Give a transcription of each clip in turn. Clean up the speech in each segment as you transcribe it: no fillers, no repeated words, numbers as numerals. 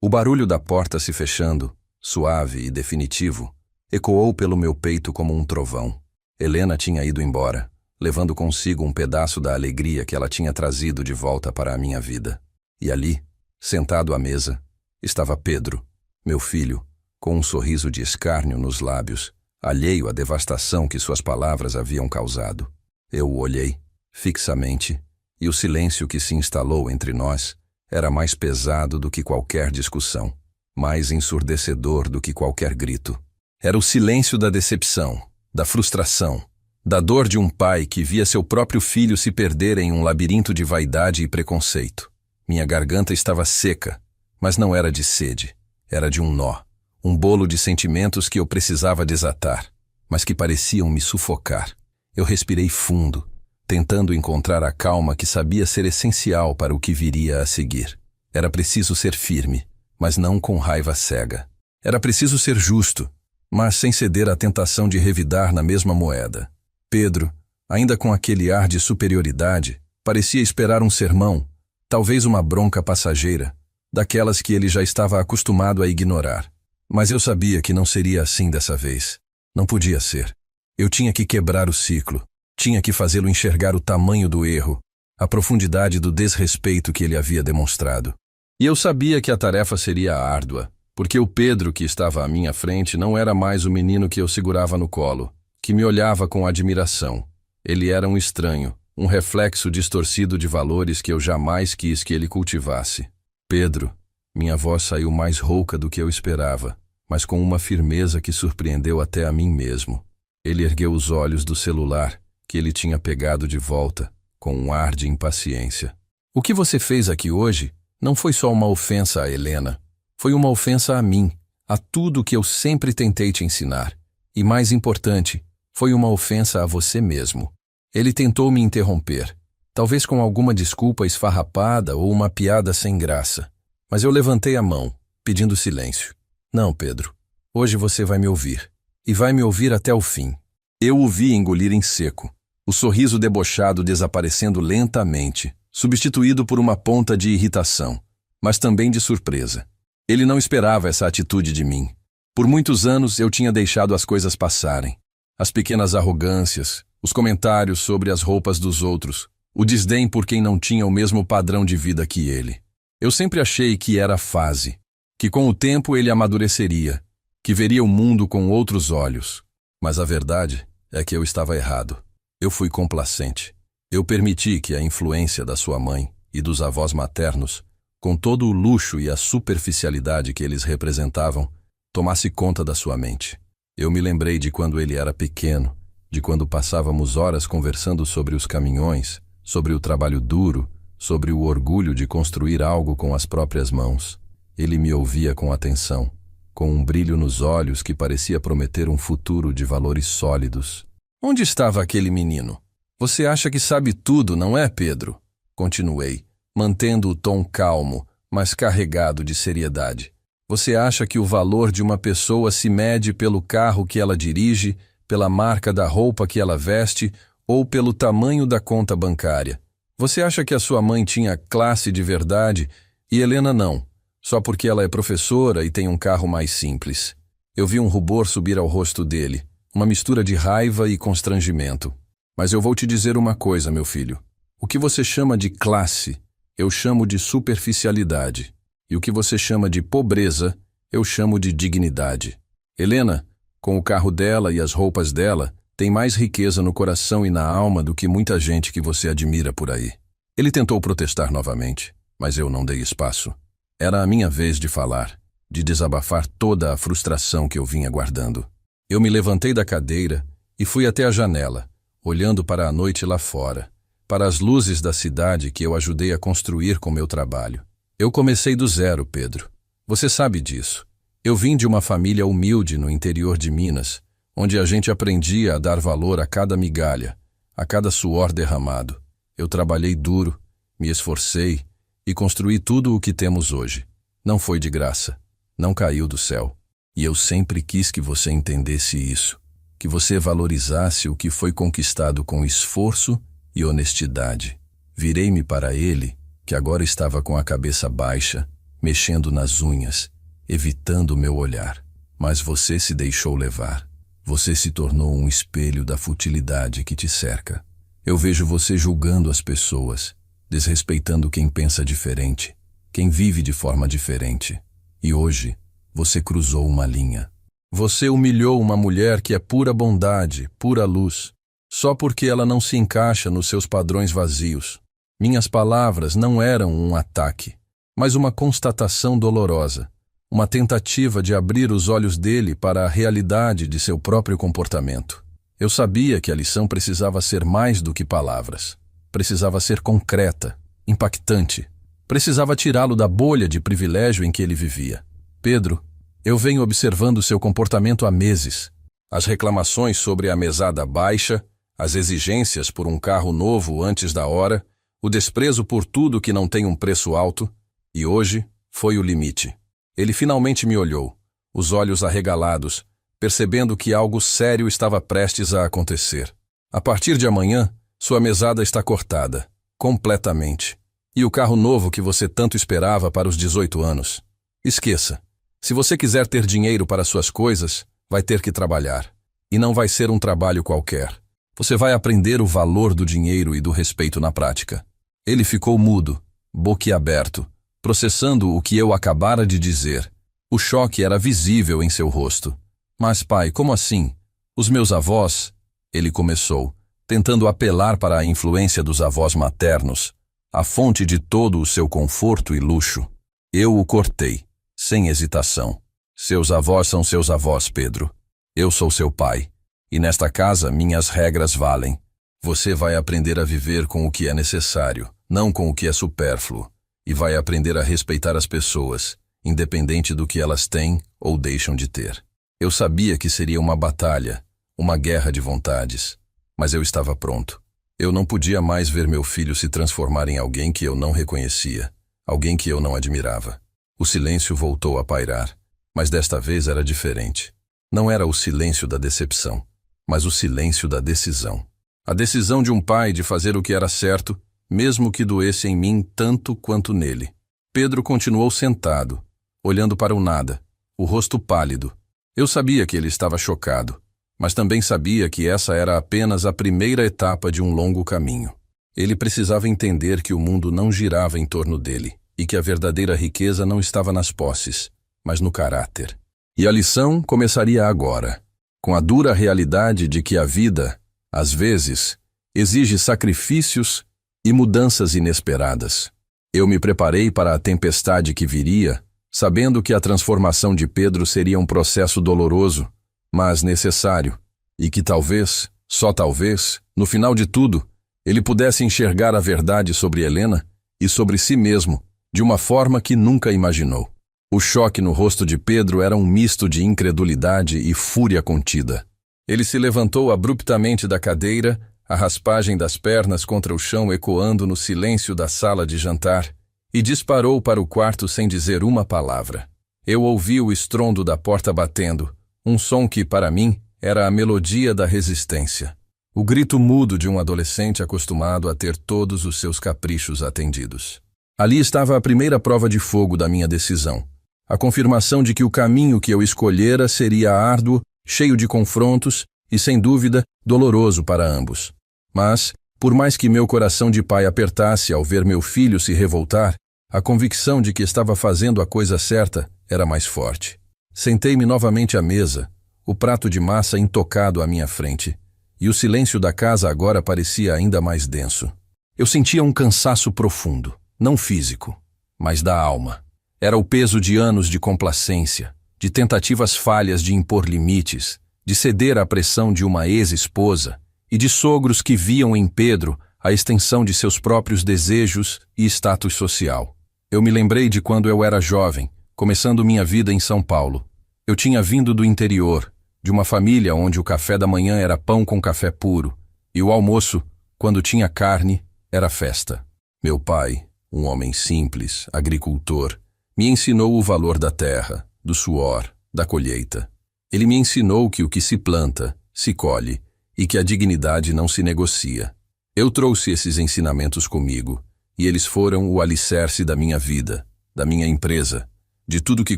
O barulho da porta se fechando, suave e definitivo, ecoou pelo meu peito como um trovão. Helena tinha ido embora, levando consigo um pedaço da alegria que ela tinha trazido de volta para a minha vida. E ali, sentado à mesa, estava Pedro, meu filho, com um sorriso de escárnio nos lábios, alheio à devastação que suas palavras haviam causado. Eu o olhei, fixamente, e o silêncio que se instalou entre nós era mais pesado do que qualquer discussão, mais ensurdecedor do que qualquer grito. Era o silêncio da decepção, da frustração, da dor de um pai que via seu próprio filho se perder em um labirinto de vaidade e preconceito. Minha garganta estava seca, mas não era de sede, era de um nó, um bolo de sentimentos que eu precisava desatar, mas que pareciam me sufocar. Eu respirei fundo, tentando encontrar a calma que sabia ser essencial para o que viria a seguir. Era preciso ser firme, mas não com raiva cega. Era preciso ser justo, mas sem ceder à tentação de revidar na mesma moeda. Pedro, ainda com aquele ar de superioridade, parecia esperar um sermão, talvez uma bronca passageira, daquelas que ele já estava acostumado a ignorar. Mas eu sabia que não seria assim dessa vez. Não podia ser. Eu tinha que quebrar o ciclo. Tinha que fazê-lo enxergar o tamanho do erro, a profundidade do desrespeito que ele havia demonstrado. E eu sabia que a tarefa seria árdua, porque o Pedro que estava à minha frente não era mais o menino que eu segurava no colo, que me olhava com admiração. Ele era um estranho, um reflexo distorcido de valores que eu jamais quis que ele cultivasse. Pedro, minha voz saiu mais rouca do que eu esperava, mas com uma firmeza que surpreendeu até a mim mesmo. Ele ergueu os olhos do celular, que ele tinha pegado de volta, com um ar de impaciência. O que você fez aqui hoje não foi só uma ofensa a Helena, foi uma ofensa a mim, a tudo que eu sempre tentei te ensinar. E mais importante, foi uma ofensa a você mesmo. Ele tentou me interromper, talvez com alguma desculpa esfarrapada ou uma piada sem graça. Mas eu levantei a mão, pedindo silêncio. Não, Pedro, hoje você vai me ouvir. E vai me ouvir até o fim. Eu o vi engolir em seco, o sorriso debochado desaparecendo lentamente, substituído por uma ponta de irritação, mas também de surpresa. Ele não esperava essa atitude de mim. Por muitos anos eu tinha deixado as coisas passarem. As pequenas arrogâncias, os comentários sobre as roupas dos outros, o desdém por quem não tinha o mesmo padrão de vida que ele. Eu sempre achei que era fase, que com o tempo ele amadureceria, que veria o mundo com outros olhos. Mas a verdade é que eu estava errado. Eu fui complacente. Eu permiti que a influência da sua mãe e dos avós maternos, com todo o luxo e a superficialidade que eles representavam, tomasse conta da sua mente. Eu me lembrei de quando ele era pequeno, de quando passávamos horas conversando sobre os caminhões, sobre o trabalho duro, sobre o orgulho de construir algo com as próprias mãos. Ele me ouvia com atenção, com um brilho nos olhos que parecia prometer um futuro de valores sólidos. Onde estava aquele menino? Você acha que sabe tudo, não é, Pedro? Continuei, mantendo o tom calmo, mas carregado de seriedade. Você acha que o valor de uma pessoa se mede pelo carro que ela dirige, pela marca da roupa que ela veste ou pelo tamanho da conta bancária? Você acha que a sua mãe tinha classe de verdade e Helena não, só porque ela é professora e tem um carro mais simples? Eu vi um rubor subir ao rosto dele, uma mistura de raiva e constrangimento. Mas eu vou te dizer uma coisa, meu filho. O que você chama de classe, eu chamo de superficialidade. E o que você chama de pobreza, eu chamo de dignidade. Helena, com o carro dela e as roupas dela, tem mais riqueza no coração e na alma do que muita gente que você admira por aí. Ele tentou protestar novamente, mas eu não dei espaço. Era a minha vez de falar, de desabafar toda a frustração que eu vinha guardando. Eu me levantei da cadeira e fui até a janela, olhando para a noite lá fora, para as luzes da cidade que eu ajudei a construir com meu trabalho. Eu comecei do zero, Pedro. Você sabe disso. Eu vim de uma família humilde no interior de Minas, onde a gente aprendia a dar valor a cada migalha, a cada suor derramado. Eu trabalhei duro, me esforcei e construí tudo o que temos hoje. Não foi de graça, não caiu do céu. E eu sempre quis que você entendesse isso, que você valorizasse o que foi conquistado com esforço e honestidade. Virei-me para ele, que agora estava com a cabeça baixa, mexendo nas unhas, evitando o meu olhar. Mas você se deixou levar. Você se tornou um espelho da futilidade que te cerca. Eu vejo você julgando as pessoas, desrespeitando quem pensa diferente, quem vive de forma diferente. E hoje, você cruzou uma linha. Você humilhou uma mulher que é pura bondade, pura luz, só porque ela não se encaixa nos seus padrões vazios. Minhas palavras não eram um ataque, mas uma constatação dolorosa, uma tentativa de abrir os olhos dele para a realidade de seu próprio comportamento. Eu sabia que a lição precisava ser mais do que palavras. Precisava ser concreta, impactante. Precisava tirá-lo da bolha de privilégio em que ele vivia. Pedro, eu venho observando seu comportamento há meses. As reclamações sobre a mesada baixa, as exigências por um carro novo antes da hora, o desprezo por tudo que não tem um preço alto, e hoje foi o limite. Ele finalmente me olhou, os olhos arregalados, percebendo que algo sério estava prestes a acontecer. A partir de amanhã, sua mesada está cortada, completamente. E o carro novo que você tanto esperava para os 18 anos. Esqueça. Se você quiser ter dinheiro para suas coisas, vai ter que trabalhar. E não vai ser um trabalho qualquer. Você vai aprender o valor do dinheiro e do respeito na prática. Ele ficou mudo, boquiaberto, processando o que eu acabara de dizer. O choque era visível em seu rosto. Mas, pai, como assim? Os meus avós... Ele começou, tentando apelar para a influência dos avós maternos, a fonte de todo o seu conforto e luxo. Eu o cortei, sem hesitação. Seus avós são seus avós, Pedro. Eu sou seu pai. E nesta casa, minhas regras valem. Você vai aprender a viver com o que é necessário, não com o que é supérfluo. E vai aprender a respeitar as pessoas, independente do que elas têm ou deixam de ter. Eu sabia que seria uma batalha, uma guerra de vontades. Mas eu estava pronto. Eu não podia mais ver meu filho se transformar em alguém que eu não reconhecia, alguém que eu não admirava. O silêncio voltou a pairar, mas desta vez era diferente. Não era o silêncio da decepção, mas o silêncio da decisão. A decisão de um pai de fazer o que era certo, mesmo que doesse em mim tanto quanto nele. Pedro continuou sentado, olhando para o nada, o rosto pálido. Eu sabia que ele estava chocado, mas também sabia que essa era apenas a primeira etapa de um longo caminho. Ele precisava entender que o mundo não girava em torno dele e que a verdadeira riqueza não estava nas posses, mas no caráter. E a lição começaria agora, com a dura realidade de que a vida, às vezes, exige sacrifícios e mudanças inesperadas. Eu me preparei para a tempestade que viria, sabendo que a transformação de Pedro seria um processo doloroso, mas necessário, e que talvez, só talvez, no final de tudo, ele pudesse enxergar a verdade sobre Helena e sobre si mesmo, de uma forma que nunca imaginou. O choque no rosto de Pedro era um misto de incredulidade e fúria contida. Ele se levantou abruptamente da cadeira, a raspagem das pernas contra o chão ecoando no silêncio da sala de jantar, e disparou para o quarto sem dizer uma palavra. Eu ouvi o estrondo da porta batendo, um som que, para mim, era a melodia da resistência. O grito mudo de um adolescente acostumado a ter todos os seus caprichos atendidos. Ali estava a primeira prova de fogo da minha decisão. A confirmação de que o caminho que eu escolhera seria árduo, cheio de confrontos e, sem dúvida, doloroso para ambos. Mas, por mais que meu coração de pai apertasse ao ver meu filho se revoltar, a convicção de que estava fazendo a coisa certa era mais forte. Sentei-me novamente à mesa, o prato de massa intocado à minha frente, e o silêncio da casa agora parecia ainda mais denso. Eu sentia um cansaço profundo, não físico, mas da alma. Era o peso de anos de complacência, de tentativas falhas de impor limites, de ceder à pressão de uma ex-esposa e de sogros que viam em Pedro a extensão de seus próprios desejos e status social. Eu me lembrei de quando eu era jovem, começando minha vida em São Paulo. Eu tinha vindo do interior, de uma família onde o café da manhã era pão com café puro, e o almoço, quando tinha carne, era festa. Meu pai, um homem simples, agricultor, me ensinou o valor da terra, do suor, da colheita. Ele me ensinou que o que se planta, se colhe, e que a dignidade não se negocia. Eu trouxe esses ensinamentos comigo, e eles foram o alicerce da minha vida, da minha empresa, de tudo que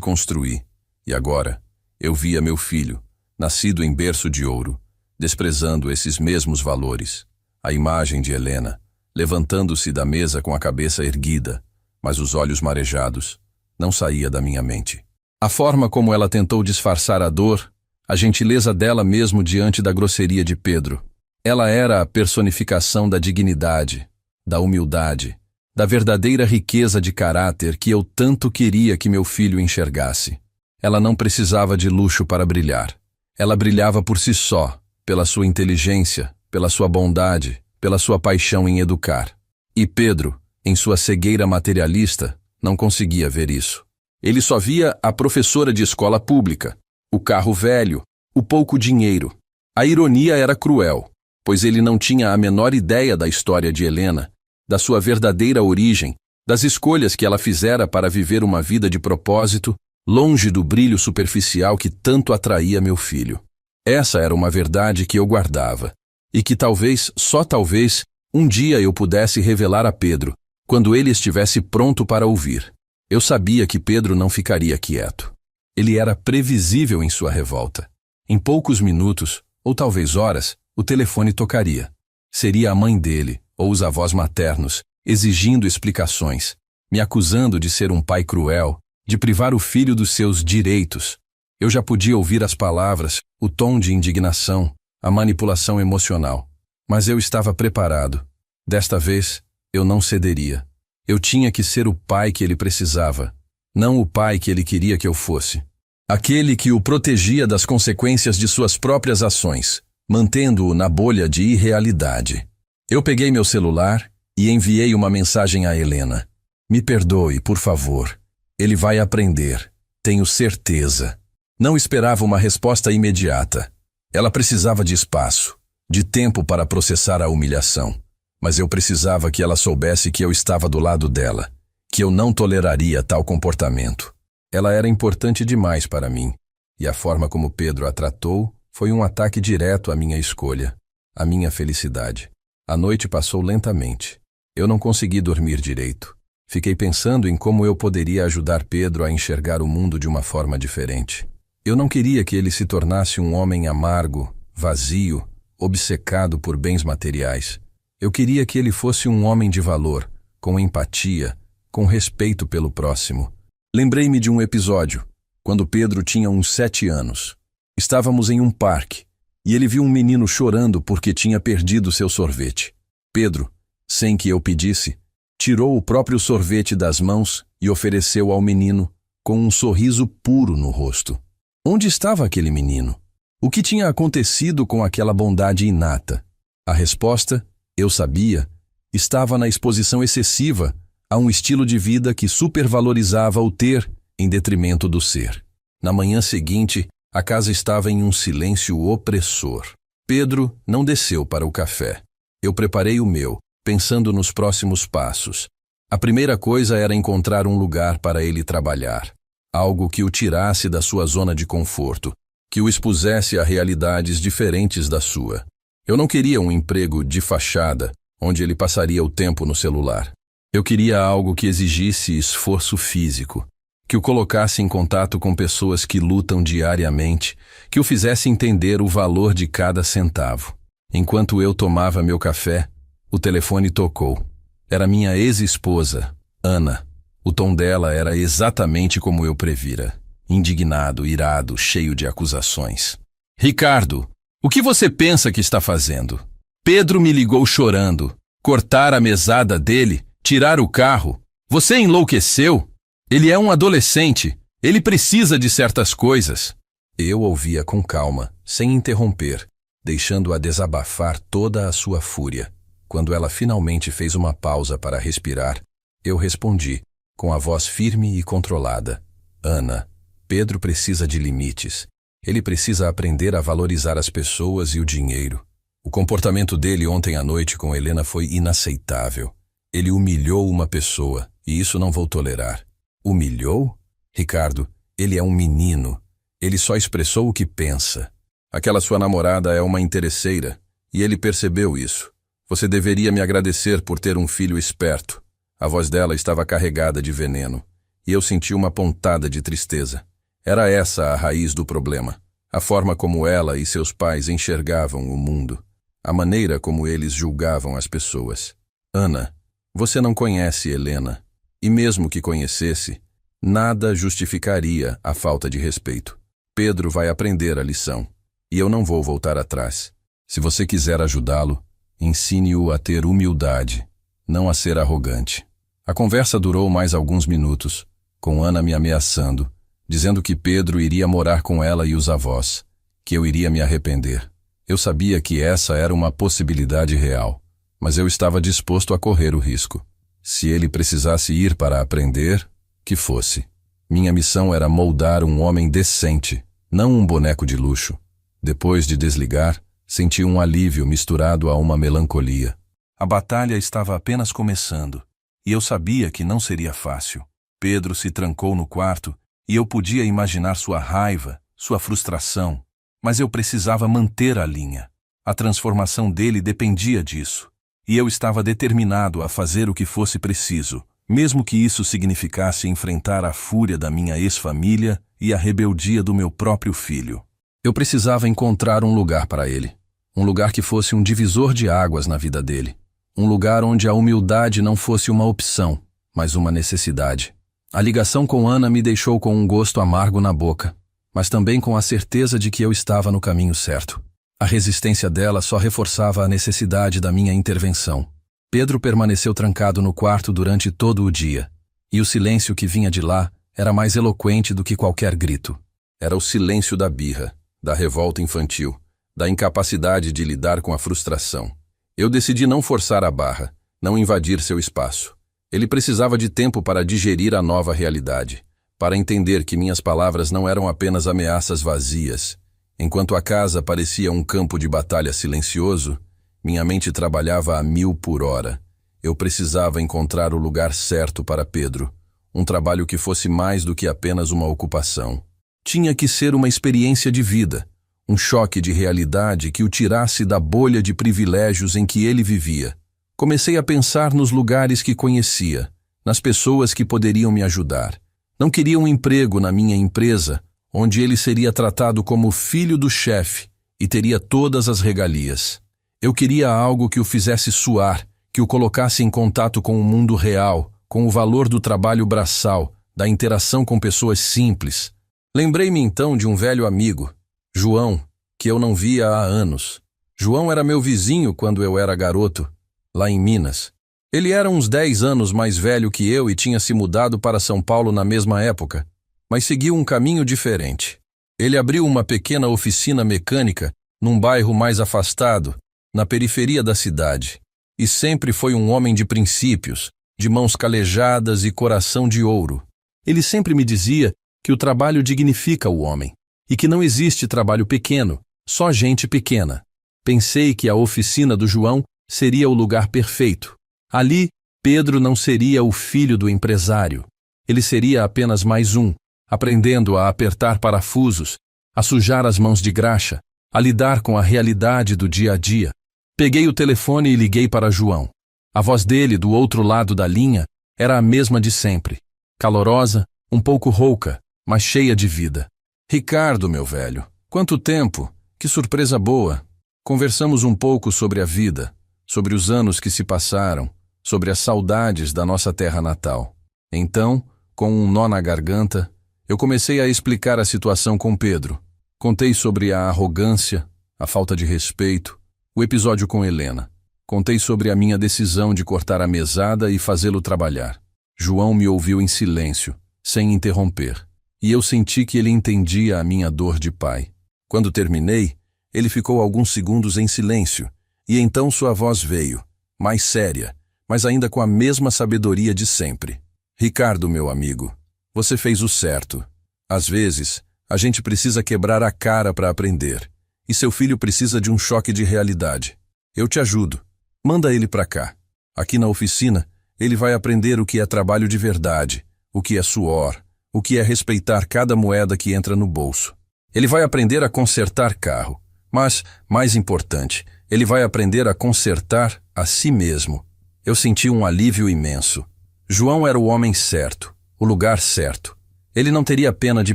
construí. E agora, eu via meu filho, nascido em berço de ouro, desprezando esses mesmos valores. A imagem de Helena, levantando-se da mesa com a cabeça erguida, mas os olhos marejados, não saía da minha mente. A forma como ela tentou disfarçar a dor, a gentileza dela mesmo diante da grosseria de Pedro. Ela era a personificação da dignidade, da humildade, da verdadeira riqueza de caráter que eu tanto queria que meu filho enxergasse. Ela não precisava de luxo para brilhar. Ela brilhava por si só, pela sua inteligência, pela sua bondade, pela sua paixão em educar. E Pedro, em sua cegueira materialista, não conseguia ver isso. Ele só via a professora de escola pública, o carro velho, o pouco dinheiro. A ironia era cruel, pois ele não tinha a menor ideia da história de Helena, da sua verdadeira origem, das escolhas que ela fizera para viver uma vida de propósito, longe do brilho superficial que tanto atraía meu filho. Essa era uma verdade que eu guardava, e que talvez, só talvez, um dia eu pudesse revelar a Pedro, quando ele estivesse pronto para ouvir. Eu sabia que Pedro não ficaria quieto. Ele era previsível em sua revolta. Em poucos minutos, ou talvez horas, o telefone tocaria. Seria a mãe dele, ou os avós maternos, exigindo explicações, me acusando de ser um pai cruel, de privar o filho dos seus direitos. Eu já podia ouvir as palavras, o tom de indignação, a manipulação emocional. Mas eu estava preparado. Desta vez, eu não cederia. Eu tinha que ser o pai que ele precisava, não o pai que ele queria que eu fosse. Aquele que o protegia das consequências de suas próprias ações, mantendo-o na bolha de irrealidade. Eu peguei meu celular e enviei uma mensagem a Helena. Me perdoe, por favor. Ele vai aprender, tenho certeza. Não esperava uma resposta imediata. Ela precisava de espaço, de tempo para processar a humilhação. Mas eu precisava que ela soubesse que eu estava do lado dela, que eu não toleraria tal comportamento. Ela era importante demais para mim, e a forma como Pedro a tratou foi um ataque direto à minha escolha, à minha felicidade. A noite passou lentamente. Eu não consegui dormir direito. Fiquei pensando em como eu poderia ajudar Pedro a enxergar o mundo de uma forma diferente. Eu não queria que ele se tornasse um homem amargo, vazio, obcecado por bens materiais. Eu queria que ele fosse um homem de valor, com empatia, com respeito pelo próximo. Lembrei-me de um episódio, quando Pedro tinha uns 7 anos. Estávamos em um parque, e ele viu um menino chorando porque tinha perdido seu sorvete. Pedro, sem que eu pedisse, tirou o próprio sorvete das mãos e ofereceu ao menino, com um sorriso puro no rosto. Onde estava aquele menino? O que tinha acontecido com aquela bondade inata? A resposta, eu sabia, estava na exposição excessiva a um estilo de vida que supervalorizava o ter em detrimento do ser. Na manhã seguinte, a casa estava em um silêncio opressor. Pedro não desceu para o café. Eu preparei o meu, pensando nos próximos passos. A primeira coisa era encontrar um lugar para ele trabalhar. Algo que o tirasse da sua zona de conforto, que o expusesse a realidades diferentes da sua. Eu não queria um emprego de fachada, onde ele passaria o tempo no celular. Eu queria algo que exigisse esforço físico, que o colocasse em contato com pessoas que lutam diariamente, que o fizesse entender o valor de cada centavo. Enquanto eu tomava meu café, o telefone tocou. Era minha ex-esposa, Ana. O tom dela era exatamente como eu previra. Indignado, irado, cheio de acusações. Ricardo, o que você pensa que está fazendo? Pedro me ligou chorando. Cortar a mesada dele? Tirar o carro? Você enlouqueceu? Ele é um adolescente. Ele precisa de certas coisas. Eu ouvia com calma, sem interromper, deixando-a desabafar toda a sua fúria. Quando ela finalmente fez uma pausa para respirar, eu respondi, com a voz firme e controlada. Ana, Pedro precisa de limites. Ele precisa aprender a valorizar as pessoas e o dinheiro. O comportamento dele ontem à noite com Helena foi inaceitável. Ele humilhou uma pessoa, e isso não vou tolerar. Humilhou? Ricardo, ele é um menino. Ele só expressou o que pensa. Aquela sua namorada é uma interesseira, e ele percebeu isso. Você deveria me agradecer por ter um filho esperto. A voz dela estava carregada de veneno. e eu senti uma pontada de tristeza. Era essa a raiz do problema, a forma como ela e seus pais enxergavam o mundo, a maneira como eles julgavam as pessoas. Ana, você não conhece Helena, e mesmo que conhecesse, nada justificaria a falta de respeito. Pedro vai aprender a lição, e eu não vou voltar atrás. Se você quiser ajudá-lo, ensine-o a ter humildade, não a ser arrogante. A conversa durou mais alguns minutos, com Ana me ameaçando, dizendo que Pedro iria morar com ela e os avós, que eu iria me arrepender. Eu sabia que essa era uma possibilidade real, mas eu estava disposto a correr o risco. Se ele precisasse ir para aprender, que fosse. Minha missão era moldar um homem decente, não um boneco de luxo. Depois de desligar, senti um alívio misturado a uma melancolia. A batalha estava apenas começando, e eu sabia que não seria fácil. Pedro se trancou no quarto, e eu podia imaginar sua raiva, sua frustração, mas eu precisava manter a linha. A transformação dele dependia disso, e eu estava determinado a fazer o que fosse preciso, mesmo que isso significasse enfrentar a fúria da minha ex-família e a rebeldia do meu próprio filho. Eu precisava encontrar um lugar para ele, um lugar que fosse um divisor de águas na vida dele, um lugar onde a humildade não fosse uma opção, mas uma necessidade. A ligação com Ana me deixou com um gosto amargo na boca, mas também com a certeza de que eu estava no caminho certo. A resistência dela só reforçava a necessidade da minha intervenção. Pedro permaneceu trancado no quarto durante todo o dia, e o silêncio que vinha de lá era mais eloquente do que qualquer grito. Era o silêncio da birra, da revolta infantil, da incapacidade de lidar com a frustração. Eu decidi não forçar a barra, não invadir seu espaço. Ele precisava de tempo para digerir a nova realidade, para entender que minhas palavras não eram apenas ameaças vazias. Enquanto a casa parecia um campo de batalha silencioso, minha mente trabalhava a 1000 por hora. Eu precisava encontrar o lugar certo para Pedro, um trabalho que fosse mais do que apenas uma ocupação. Tinha que ser uma experiência de vida, um choque de realidade que o tirasse da bolha de privilégios em que ele vivia. Comecei a pensar nos lugares que conhecia, nas pessoas que poderiam me ajudar. Não queria um emprego na minha empresa, onde ele seria tratado como filho do chefe e teria todas as regalias. Eu queria algo que o fizesse suar, que o colocasse em contato com o mundo real, com o valor do trabalho braçal, da interação com pessoas simples. Lembrei-me então de um velho amigo, João, que eu não via há anos. João era meu vizinho quando eu era garoto, lá em Minas. Ele era uns 10 anos mais velho que eu e tinha se mudado para São Paulo na mesma época, mas seguiu um caminho diferente. Ele abriu uma pequena oficina mecânica num bairro mais afastado, na periferia da cidade, e sempre foi um homem de princípios, de mãos calejadas e coração de ouro. Ele sempre me dizia que o trabalho dignifica o homem, e que não existe trabalho pequeno, só gente pequena. Pensei que a oficina do João seria o lugar perfeito. Ali, Pedro não seria o filho do empresário. Ele seria apenas mais um, aprendendo a apertar parafusos, a sujar as mãos de graxa, a lidar com a realidade do dia a dia. Peguei o telefone e liguei para João. A voz dele, do outro lado da linha, era a mesma de sempre. Calorosa, um pouco rouca, mas cheia de vida. Ricardo, meu velho, quanto tempo! Que surpresa boa! Conversamos um pouco sobre a vida, sobre os anos que se passaram, sobre as saudades da nossa terra natal. Então, com um nó na garganta, eu comecei a explicar a situação com Pedro. Contei sobre a arrogância, a falta de respeito, o episódio com Helena. Contei sobre a minha decisão de cortar a mesada e fazê-lo trabalhar. João me ouviu em silêncio, sem interromper, e eu senti que ele entendia a minha dor de pai. Quando terminei, ele ficou alguns segundos em silêncio, e então sua voz veio, mais séria, mas ainda com a mesma sabedoria de sempre. Ricardo, meu amigo, você fez o certo. Às vezes, a gente precisa quebrar a cara para aprender, e seu filho precisa de um choque de realidade. Eu te ajudo. Manda ele para cá. Aqui na oficina, ele vai aprender o que é trabalho de verdade, o que é suor, o que é respeitar cada moeda que entra no bolso. Ele vai aprender a consertar carro, mas, mais importante, ele vai aprender a consertar a si mesmo. Eu senti um alívio imenso. João era o homem certo, o lugar certo. Ele não teria pena de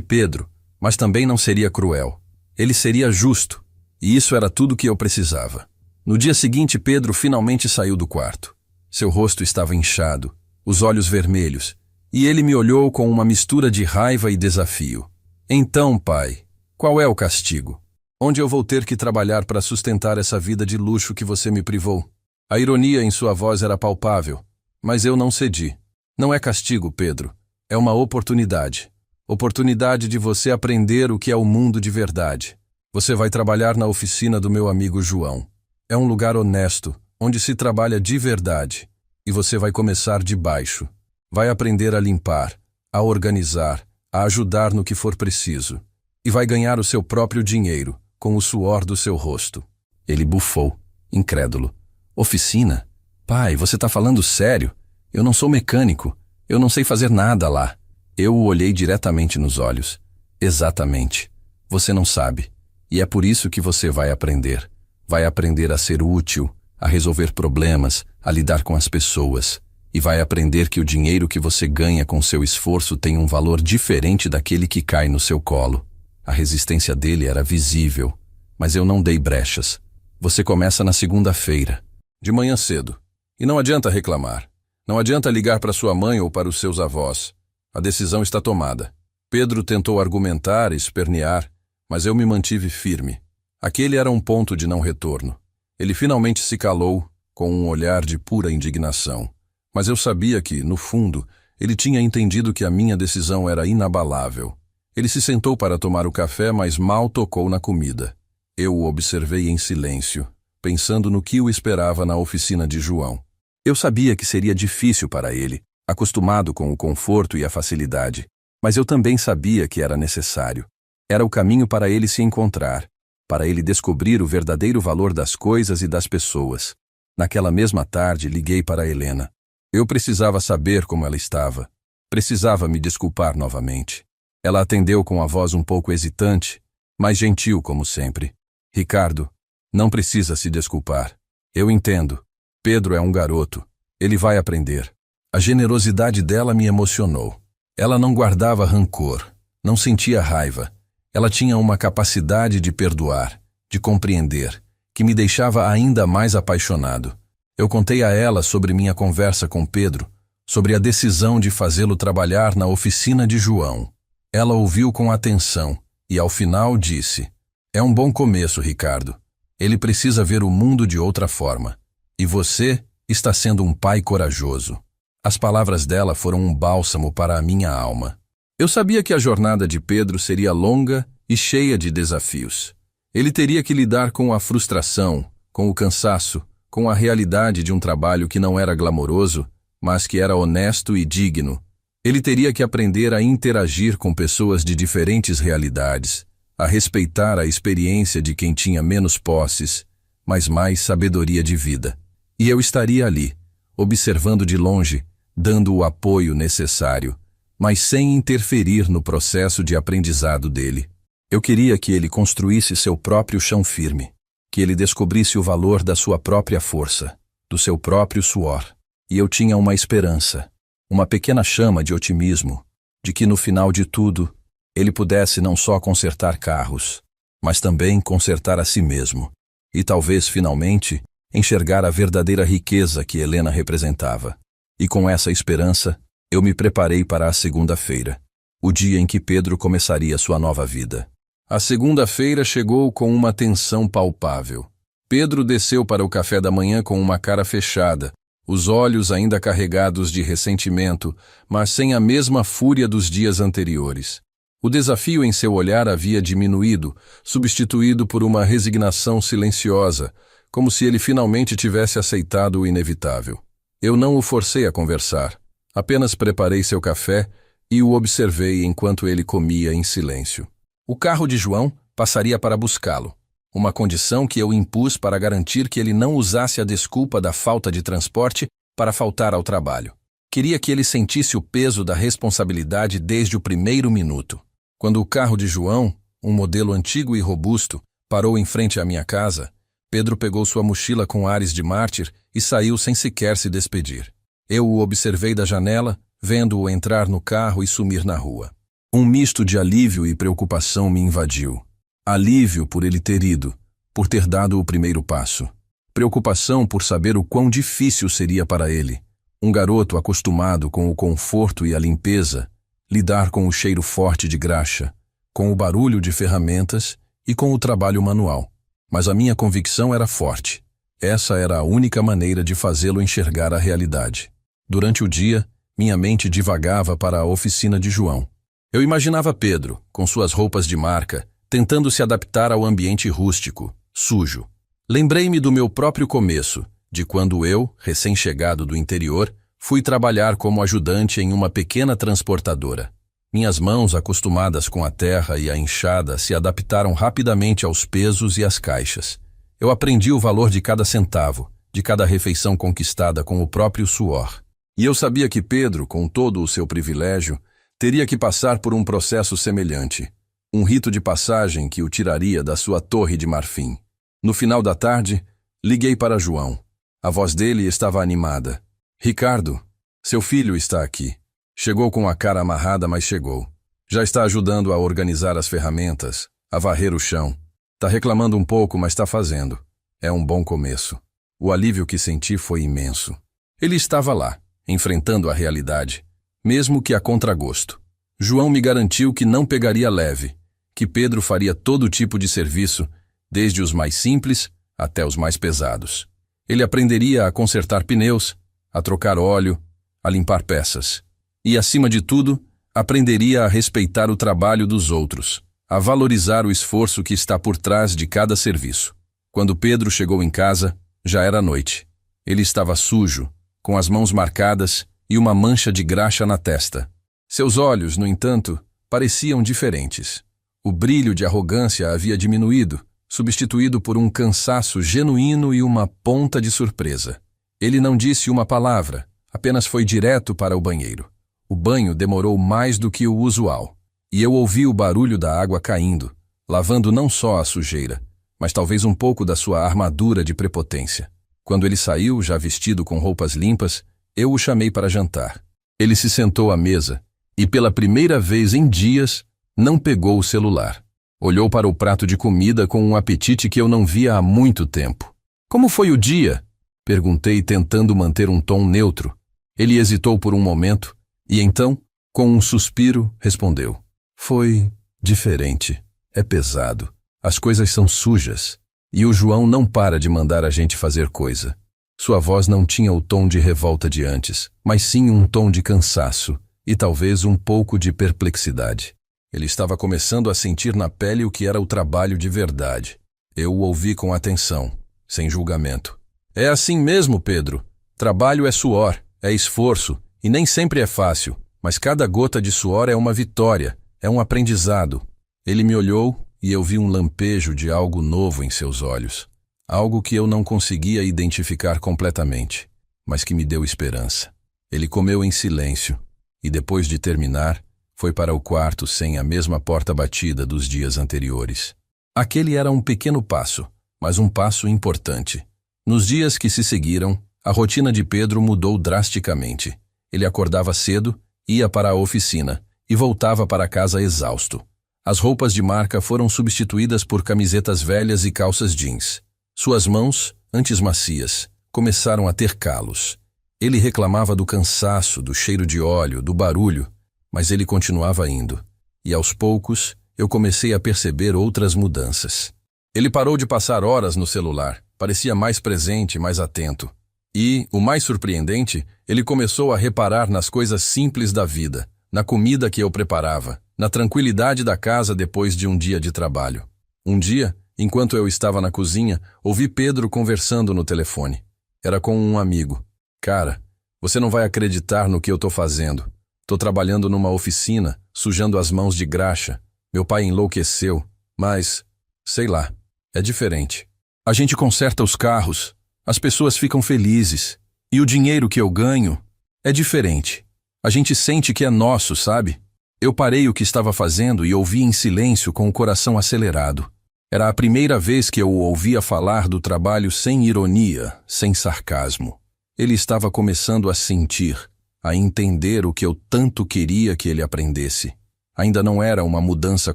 Pedro, mas também não seria cruel. Ele seria justo, e isso era tudo que eu precisava. No dia seguinte, Pedro finalmente saiu do quarto. Seu rosto estava inchado, os olhos vermelhos, e ele me olhou com uma mistura de raiva e desafio. Então, pai, qual é o castigo? Onde eu vou ter que trabalhar para sustentar essa vida de luxo que você me privou? A ironia em sua voz era palpável, mas eu não cedi. Não é castigo, Pedro. É uma oportunidade. Oportunidade de você aprender o que é o mundo de verdade. Você vai trabalhar na oficina do meu amigo João. É um lugar honesto, onde se trabalha de verdade. E você vai começar de baixo. Vai aprender a limpar, a organizar, a ajudar no que for preciso. E vai ganhar o seu próprio dinheiro, com o suor do seu rosto. Ele bufou, incrédulo. Oficina? Pai, você está falando sério? Eu não sou mecânico. Eu não sei fazer nada lá. Eu o olhei diretamente nos olhos. Exatamente. Você não sabe. E é por isso que você vai aprender. Vai aprender a ser útil, a resolver problemas, a lidar com as pessoas. E vai aprender que o dinheiro que você ganha com seu esforço tem um valor diferente daquele que cai no seu colo. A resistência dele era visível, mas eu não dei brechas. Você começa na segunda-feira, de manhã cedo. E não adianta reclamar. Não adianta ligar para sua mãe ou para os seus avós. A decisão está tomada. Pedro tentou argumentar e espernear, mas eu me mantive firme. Aquele era um ponto de não retorno. Ele finalmente se calou, com um olhar de pura indignação. Mas eu sabia que, no fundo, ele tinha entendido que a minha decisão era inabalável. Ele se sentou para tomar o café, mas mal tocou na comida. Eu o observei em silêncio, pensando no que o esperava na oficina de João. Eu sabia que seria difícil para ele, acostumado com o conforto e a facilidade, mas eu também sabia que era necessário. Era o caminho para ele se encontrar, para ele descobrir o verdadeiro valor das coisas e das pessoas. Naquela mesma tarde, liguei para Helena. Eu precisava saber como ela estava. Precisava me desculpar novamente. Ela atendeu com a voz um pouco hesitante, mas gentil como sempre. Ricardo, não precisa se desculpar. Eu entendo. Pedro é um garoto. Ele vai aprender. A generosidade dela me emocionou. Ela não guardava rancor, não sentia raiva. Ela tinha uma capacidade de perdoar, de compreender, que me deixava ainda mais apaixonado. Eu contei a ela sobre minha conversa com Pedro, sobre a decisão de fazê-lo trabalhar na oficina de João. Ela ouviu com atenção e, ao final, disse: "É um bom começo, Ricardo. Ele precisa ver o mundo de outra forma. E você está sendo um pai corajoso." As palavras dela foram um bálsamo para a minha alma. Eu sabia que a jornada de Pedro seria longa e cheia de desafios. Ele teria que lidar com a frustração, com o cansaço, com a realidade de um trabalho que não era glamouroso, mas que era honesto e digno. Ele teria que aprender a interagir com pessoas de diferentes realidades, a respeitar a experiência de quem tinha menos posses, mas mais sabedoria de vida. E eu estaria ali, observando de longe, dando o apoio necessário, mas sem interferir no processo de aprendizado dele. Eu queria que ele construísse seu próprio chão firme, que ele descobrisse o valor da sua própria força, do seu próprio suor. E eu tinha uma esperança, uma pequena chama de otimismo, de que no final de tudo, ele pudesse não só consertar carros, mas também consertar a si mesmo, e talvez, finalmente, enxergar a verdadeira riqueza que Helena representava. E com essa esperança, eu me preparei para a segunda-feira, o dia em que Pedro começaria sua nova vida. A segunda-feira chegou com uma tensão palpável. Pedro desceu para o café da manhã com uma cara fechada, os olhos ainda carregados de ressentimento, mas sem a mesma fúria dos dias anteriores. O desafio em seu olhar havia diminuído, substituído por uma resignação silenciosa, como se ele finalmente tivesse aceitado o inevitável. Eu não o forcei a conversar, apenas preparei seu café e o observei enquanto ele comia em silêncio. O carro de João passaria para buscá-lo, uma condição que eu impus para garantir que ele não usasse a desculpa da falta de transporte para faltar ao trabalho. Queria que ele sentisse o peso da responsabilidade desde o primeiro minuto. Quando o carro de João, um modelo antigo e robusto, parou em frente à minha casa, Pedro pegou sua mochila com ares de mártir e saiu sem sequer se despedir. Eu o observei da janela, vendo-o entrar no carro e sumir na rua. Um misto de alívio e preocupação me invadiu. Alívio por ele ter ido, por ter dado o primeiro passo. Preocupação por saber o quão difícil seria para ele, um garoto acostumado com o conforto e a limpeza, lidar com o cheiro forte de graxa, com o barulho de ferramentas e com o trabalho manual. Mas a minha convicção era forte. Essa era a única maneira de fazê-lo enxergar a realidade. Durante o dia, minha mente divagava para a oficina de João. Eu imaginava Pedro, com suas roupas de marca, tentando se adaptar ao ambiente rústico, sujo. Lembrei-me do meu próprio começo, de quando eu, recém-chegado do interior, fui trabalhar como ajudante em uma pequena transportadora. Minhas mãos, acostumadas com a terra e a enxada, se adaptaram rapidamente aos pesos e às caixas. Eu aprendi o valor de cada centavo, de cada refeição conquistada com o próprio suor. E eu sabia que Pedro, com todo o seu privilégio, teria que passar por um processo semelhante. Um rito de passagem que o tiraria da sua torre de marfim. No final da tarde, liguei para João. A voz dele estava animada. Ricardo, seu filho está aqui. Chegou com a cara amarrada, mas chegou. Já está ajudando a organizar as ferramentas, a varrer o chão. Está reclamando um pouco, mas está fazendo. É um bom começo. O alívio que senti foi imenso. Ele estava lá, enfrentando a realidade, mesmo que a contragosto. João me garantiu que não pegaria leve, que Pedro faria todo tipo de serviço, desde os mais simples até os mais pesados. Ele aprenderia a consertar pneus, a trocar óleo, a limpar peças. E, acima de tudo, aprenderia a respeitar o trabalho dos outros, a valorizar o esforço que está por trás de cada serviço. Quando Pedro chegou em casa, já era noite. Ele estava sujo, com as mãos marcadas e uma mancha de graxa na testa. Seus olhos, no entanto, pareciam diferentes. O brilho de arrogância havia diminuído, substituído por um cansaço genuíno e uma ponta de surpresa. Ele não disse uma palavra, apenas foi direto para o banheiro. O banho demorou mais do que o usual, e eu ouvi o barulho da água caindo, lavando não só a sujeira, mas talvez um pouco da sua armadura de prepotência. Quando ele saiu, já vestido com roupas limpas, eu o chamei para jantar. Ele se sentou à mesa e, pela primeira vez em dias, não pegou o celular. Olhou para o prato de comida com um apetite que eu não via há muito tempo. Como foi o dia? Perguntei, tentando manter um tom neutro. Ele hesitou por um momento e então, com um suspiro, respondeu. Foi diferente. É pesado. As coisas são sujas. E o João não para de mandar a gente fazer coisa. Sua voz não tinha o tom de revolta de antes, mas sim um tom de cansaço e talvez um pouco de perplexidade. Ele estava começando a sentir na pele o que era o trabalho de verdade. Eu o ouvi com atenção, sem julgamento. É assim mesmo, Pedro. Trabalho é suor, é esforço, e nem sempre é fácil, mas cada gota de suor é uma vitória, é um aprendizado. Ele me olhou e eu vi um lampejo de algo novo em seus olhos. Algo que eu não conseguia identificar completamente, mas que me deu esperança. Ele comeu em silêncio, e depois de terminar, foi para o quarto sem a mesma porta batida dos dias anteriores. Aquele era um pequeno passo, mas um passo importante. Nos dias que se seguiram, a rotina de Pedro mudou drasticamente. Ele acordava cedo, ia para a oficina e voltava para casa exausto. As roupas de marca foram substituídas por camisetas velhas e calças jeans. Suas mãos, antes macias, começaram a ter calos. Ele reclamava do cansaço, do cheiro de óleo, do barulho, mas ele continuava indo. E aos poucos, eu comecei a perceber outras mudanças. Ele parou de passar horas no celular, parecia mais presente, mais atento. E, o mais surpreendente, ele começou a reparar nas coisas simples da vida, na comida que eu preparava, na tranquilidade da casa depois de um dia de trabalho. Um dia, enquanto eu estava na cozinha, ouvi Pedro conversando no telefone. Era com um amigo. Cara, você não vai acreditar no que eu tô fazendo. Tô trabalhando numa oficina, sujando as mãos de graxa. Meu pai enlouqueceu, mas, sei lá, é diferente. A gente conserta os carros, as pessoas ficam felizes, e o dinheiro que eu ganho é diferente. A gente sente que é nosso, sabe? Eu parei o que estava fazendo e ouvi em silêncio com o coração acelerado. Era a primeira vez que eu o ouvia falar do trabalho sem ironia, sem sarcasmo. Ele estava começando a sentir, a entender o que eu tanto queria que ele aprendesse. Ainda não era uma mudança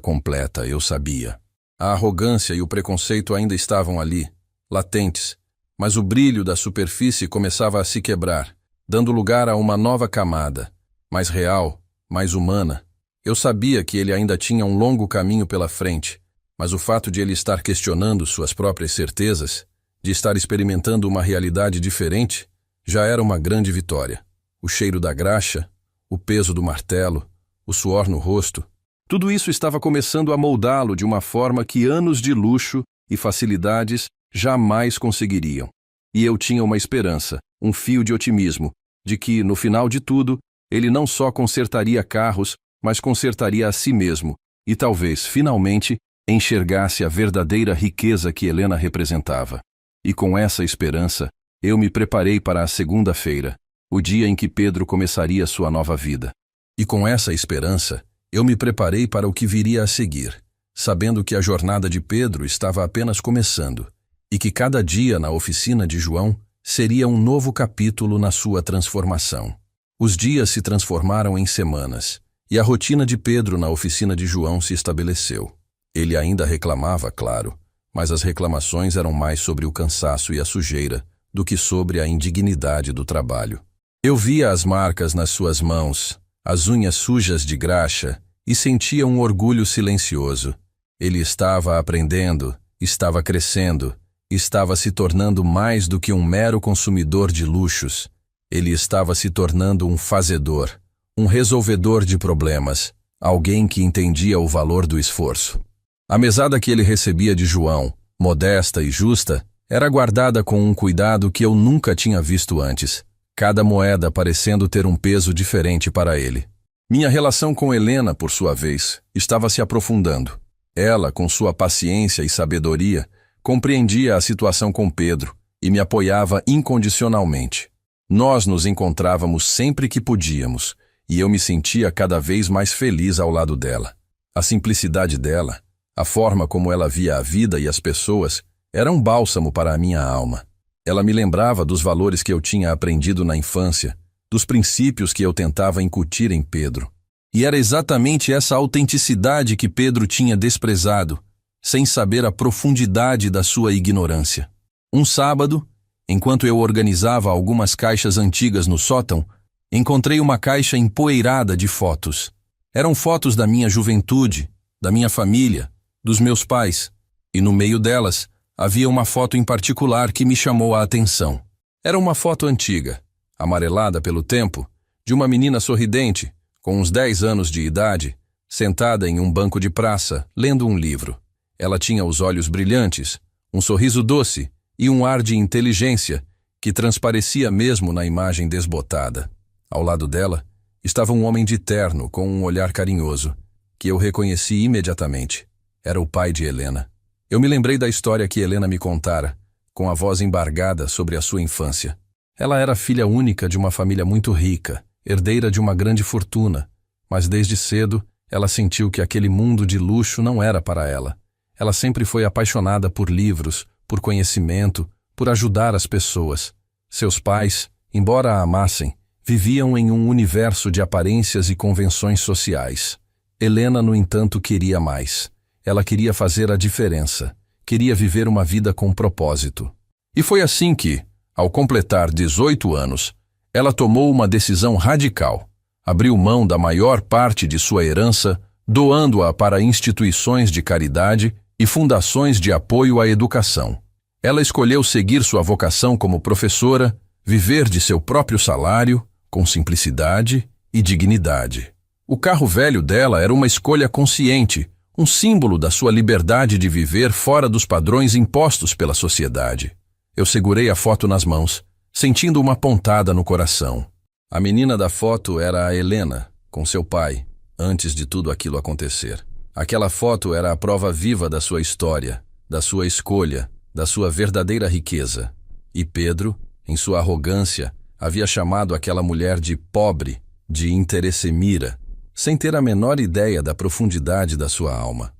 completa, eu sabia. A arrogância e o preconceito ainda estavam ali, latentes, mas o brilho da superfície começava a se quebrar, dando lugar a uma nova camada, mais real, mais humana. Eu sabia que ele ainda tinha um longo caminho pela frente, mas o fato de ele estar questionando suas próprias certezas, de estar experimentando uma realidade diferente, já era uma grande vitória. O cheiro da graxa, o peso do martelo, o suor no rosto, tudo isso estava começando a moldá-lo de uma forma que anos de luxo e facilidades jamais conseguiriam. E eu tinha uma esperança, um fio de otimismo, de que, no final de tudo, ele não só consertaria carros, mas consertaria a si mesmo, e talvez, finalmente, enxergasse a verdadeira riqueza que Helena representava. E com essa esperança, eu me preparei para a segunda-feira, o dia em que Pedro começaria sua nova vida. E com essa esperança, eu me preparei para o que viria a seguir, sabendo que a jornada de Pedro estava apenas começando, e que cada dia na oficina de João seria um novo capítulo na sua transformação. Os dias se transformaram em semanas, e a rotina de Pedro na oficina de João se estabeleceu. Ele ainda reclamava, claro, mas as reclamações eram mais sobre o cansaço e a sujeira do que sobre a indignidade do trabalho. Eu via as marcas nas suas mãos, as unhas sujas de graxa, e sentia um orgulho silencioso. Ele estava aprendendo, estava crescendo, estava se tornando mais do que um mero consumidor de luxos. Ele estava se tornando um fazedor, um resolvedor de problemas, alguém que entendia o valor do esforço. A mesada que ele recebia de João, modesta e justa, era guardada com um cuidado que eu nunca tinha visto antes, cada moeda parecendo ter um peso diferente para ele. Minha relação com Helena, por sua vez, estava se aprofundando. Ela, com sua paciência e sabedoria, compreendia a situação com Pedro e me apoiava incondicionalmente. Nós nos encontrávamos sempre que podíamos, e eu me sentia cada vez mais feliz ao lado dela. A simplicidade dela, a forma como ela via a vida e as pessoas, era um bálsamo para a minha alma. Ela me lembrava dos valores que eu tinha aprendido na infância, dos princípios que eu tentava incutir em Pedro. E era exatamente essa autenticidade que Pedro tinha desprezado, sem saber a profundidade da sua ignorância. Um sábado, enquanto eu organizava algumas caixas antigas no sótão, encontrei uma caixa empoeirada de fotos. Eram fotos da minha juventude, da minha família, dos meus pais, e no meio delas havia uma foto em particular que me chamou a atenção. Era uma foto antiga, amarelada pelo tempo, de uma menina sorridente, com uns 10 anos de idade, sentada em um banco de praça, lendo um livro. Ela tinha os olhos brilhantes, um sorriso doce e um ar de inteligência que transparecia mesmo na imagem desbotada. Ao lado dela estava um homem de terno com um olhar carinhoso, que eu reconheci imediatamente. Era o pai de Helena. Eu me lembrei da história que Helena me contara, com a voz embargada sobre a sua infância. Ela era filha única de uma família muito rica, herdeira de uma grande fortuna, mas desde cedo ela sentiu que aquele mundo de luxo não era para ela. Ela sempre foi apaixonada por livros, por conhecimento, por ajudar as pessoas. Seus pais, embora a amassem, viviam em um universo de aparências e convenções sociais. Helena, no entanto, queria mais. Ela queria fazer a diferença, queria viver uma vida com propósito. E foi assim que, ao completar 18 anos, ela tomou uma decisão radical. Abriu mão da maior parte de sua herança, doando-a para instituições de caridade e fundações de apoio à educação. Ela escolheu seguir sua vocação como professora, viver de seu próprio salário, com simplicidade e dignidade. O carro velho dela era uma escolha consciente, um símbolo da sua liberdade de viver fora dos padrões impostos pela sociedade. Eu segurei a foto nas mãos, sentindo uma pontada no coração. A menina da foto era a Helena, com seu pai, antes de tudo aquilo acontecer. Aquela foto era a prova viva da sua história, da sua escolha, da sua verdadeira riqueza. E Pedro, em sua arrogância, havia chamado aquela mulher de pobre, de interessemira, sem ter a menor ideia da profundidade da sua alma.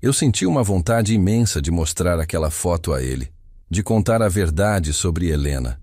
Eu senti uma vontade imensa de mostrar aquela foto a ele, de contar a verdade sobre Helena,